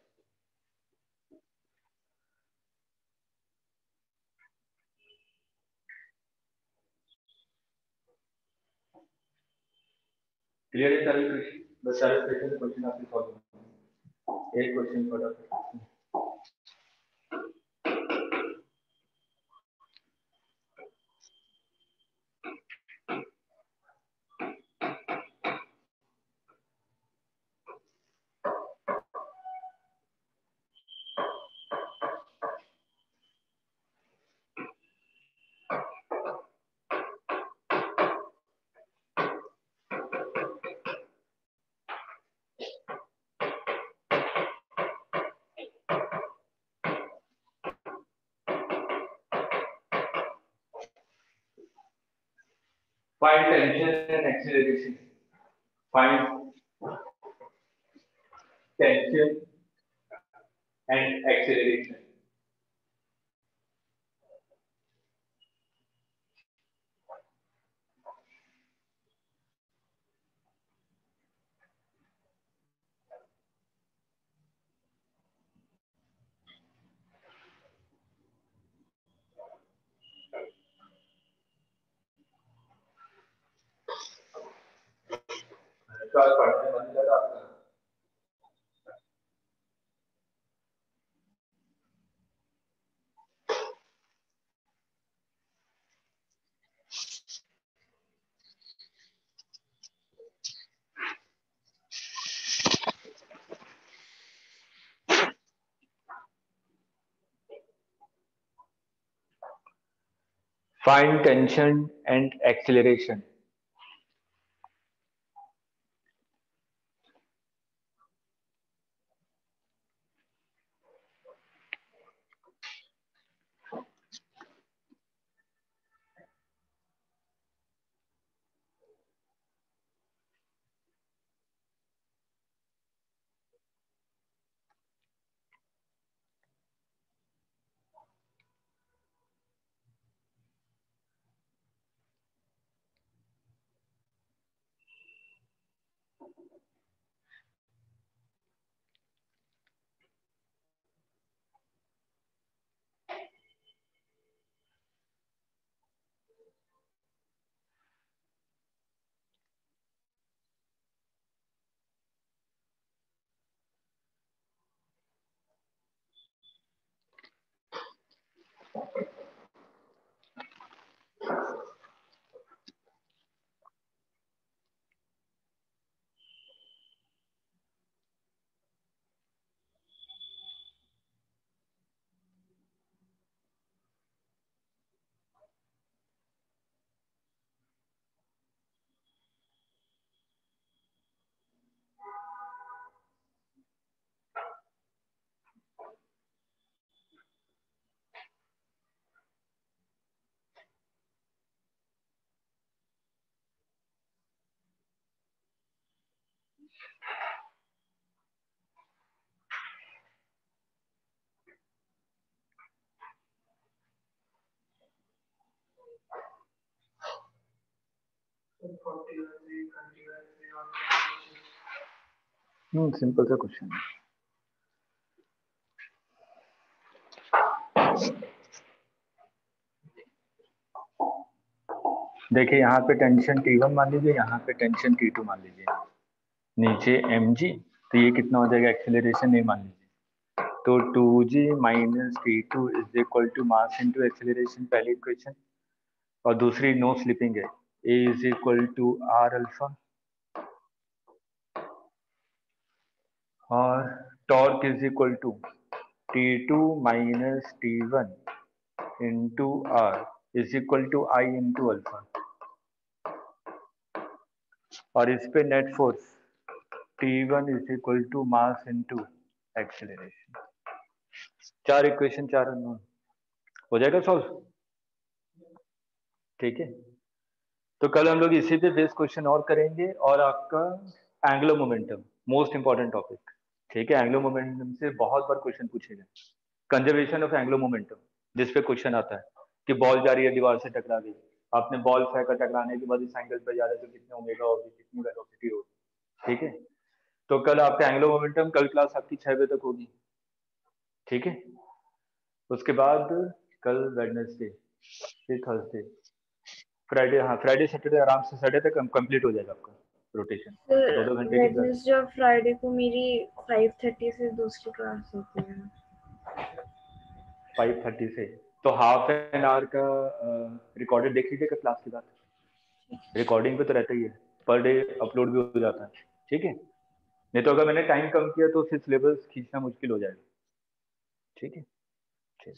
A: क्लियर है सारे क्वेश्चन, बस सारे क्वेश्चन आपके सॉल्व होंगे, एक क्वेश्चन फटाफट। Find tension and acceleration. Find tension and acceleration. पढ़ने मन लगा आपका? Find tension and acceleration. Simple सा क्वेश्चन है। देखिए यहाँ पे टेंशन T1 मान लीजिए, यहाँ पे टेंशन T2 मान लीजिए, नीचे mg, तो ये कितना हो जाएगा एक्सेलरेशन नहीं मान लीजिए, तो 2g minus T2 is equal to mass into acceleration, पहली इक्वेशन, और दूसरी नो स्लिपिंग है, a is equal to r alpha, और torque is equal to T2 minus T1 into r is equal to I into alpha, और इस पे net force T1 is equal to mass into acceleration. 4 equation 4 unknown, हो जाएगा solve. ठीक है, तो कल हम लोग इसी पे बेस क्वेश्चन और करेंगे, और आपका angular momentum most important topic. ठीक है, एंगुलर मोमेंटम से बहुत बार क्वेश्चन पूछेगा, कंजर्वेशन ऑफ एंगुलर मोमेंटम, जिस पे क्वेश्चन आता है कि बॉल जा रही है, दीवार से टकरा गई, आपने बॉल फेंका, टकराने के बाद इस एंगल पे जा रहे तो कितने ओमेगा होगी, कितनी वेलोसिटी होगी। ठीक है, तो कल आपका एंगुलर मोमेंटम, कल क्लास आपकी 6 बजे तक होगी। ठीक है, उसके बाद कल वेडनेसडे, फिर थर्सडे, फ्राइडे, हाँ फ्राइडे सैटरडे आराम से संडे तक कंप्लीट हो जाएगा आपका रोटेशन,
B: फिर
A: 2-2 घंटे की क्लास।
B: वेडनेसडे और फ्राइडे को मेरी 5:30 से दूसरी क्लास होती है।
A: 5:30 से, तो हाफ एन आवर का रिकॉर्डेड देख लीजिएगा क्लास के बाद, रिकॉर्डिंग पे तो रहता ही है, पर डे अपलोड भी हो जाता है। ठीक है, नहीं तो अगर मैंने टाइम कम किया तो फिर सिलेबस खींचना मुश्किल हो जाएगा। ठीक है, ठीक।